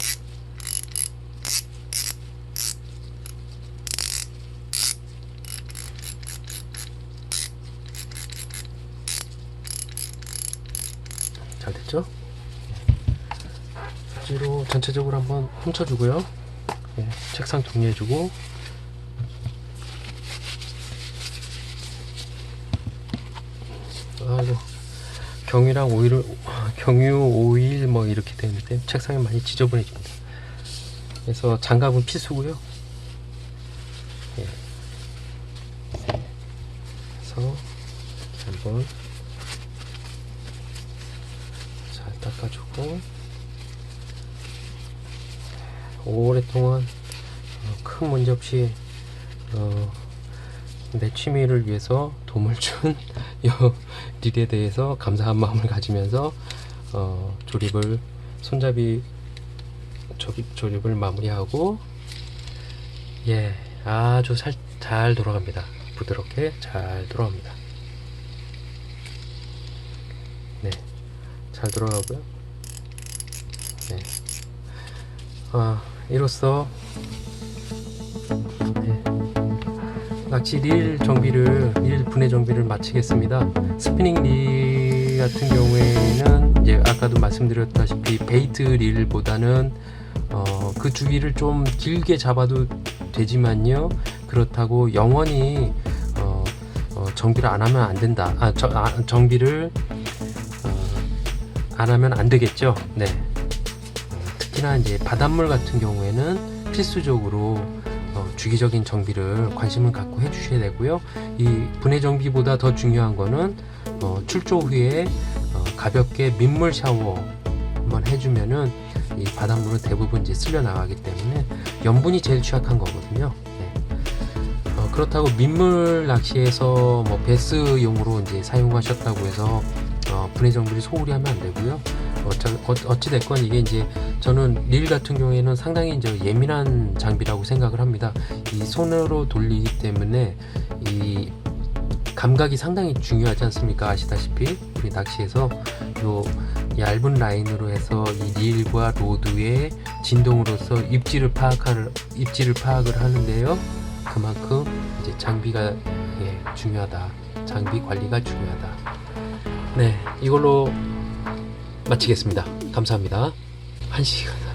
A: 잘 됐죠? 휴지로 전체적으로 한번 훔쳐주고요. 예, 책상 정리해주고, 이거 경유 오일 뭐 이렇게 되는데 책상이 많이 지저분해집니다. 그래서 장갑은 필수고요. 예. 그래서 이렇게 한번 잘 닦아주고, 오랫동안 큰 문제 없이 내 취미를 위해서 도움을 준 릴에 대해서 감사한 마음을 가지면서 조립을 마무리하고, 예, 아주 잘 돌아갑니다. 부드럽게 잘 돌아갑니다. 네, 잘 돌아가고요. 네, 이로써 낚시 릴 분해 정비를 마치겠습니다. 스피닝 릴 같은 경우에는 이제 아까도 말씀드렸다시피 베이트 릴보다는 그 주기를 좀 길게 잡아도 되지만요, 그렇다고 영원히 정비를 안 하면 안 된다. 정비를 안 하면 안 되겠죠. 네. 특히나 이제 바닷물 같은 경우에는 필수적으로 주기적인 정비를 관심을 갖고 해주셔야 되고요. 이 분해 정비보다 더 중요한 거는 출조 후에 가볍게 민물 샤워만 해주면은 이 바닷물은 대부분 이제 쓸려 나가기 때문에 염분이 제일 취약한 거거든요. 네. 그렇다고 민물 낚시에서 뭐 베스용으로 이제 사용하셨다고 해서 분해 정비를 소홀히 하면 안 되고요. 어찌 됐건 이게 이제 저는 릴 같은 경우에는 상당히 이제 예민한 장비라고 생각을 합니다. 이 손으로 돌리기 때문에 이 감각이 상당히 중요하지 않습니까? 아시다시피 우리 낚시에서 요 얇은 라인으로 해서 이 릴과 로드의 진동으로서 입질을 파악을 하는데요. 그만큼 이제 장비가 중요하다. 장비 관리가 중요하다. 네, 이걸로 마치겠습니다. 감사합니다. 1시간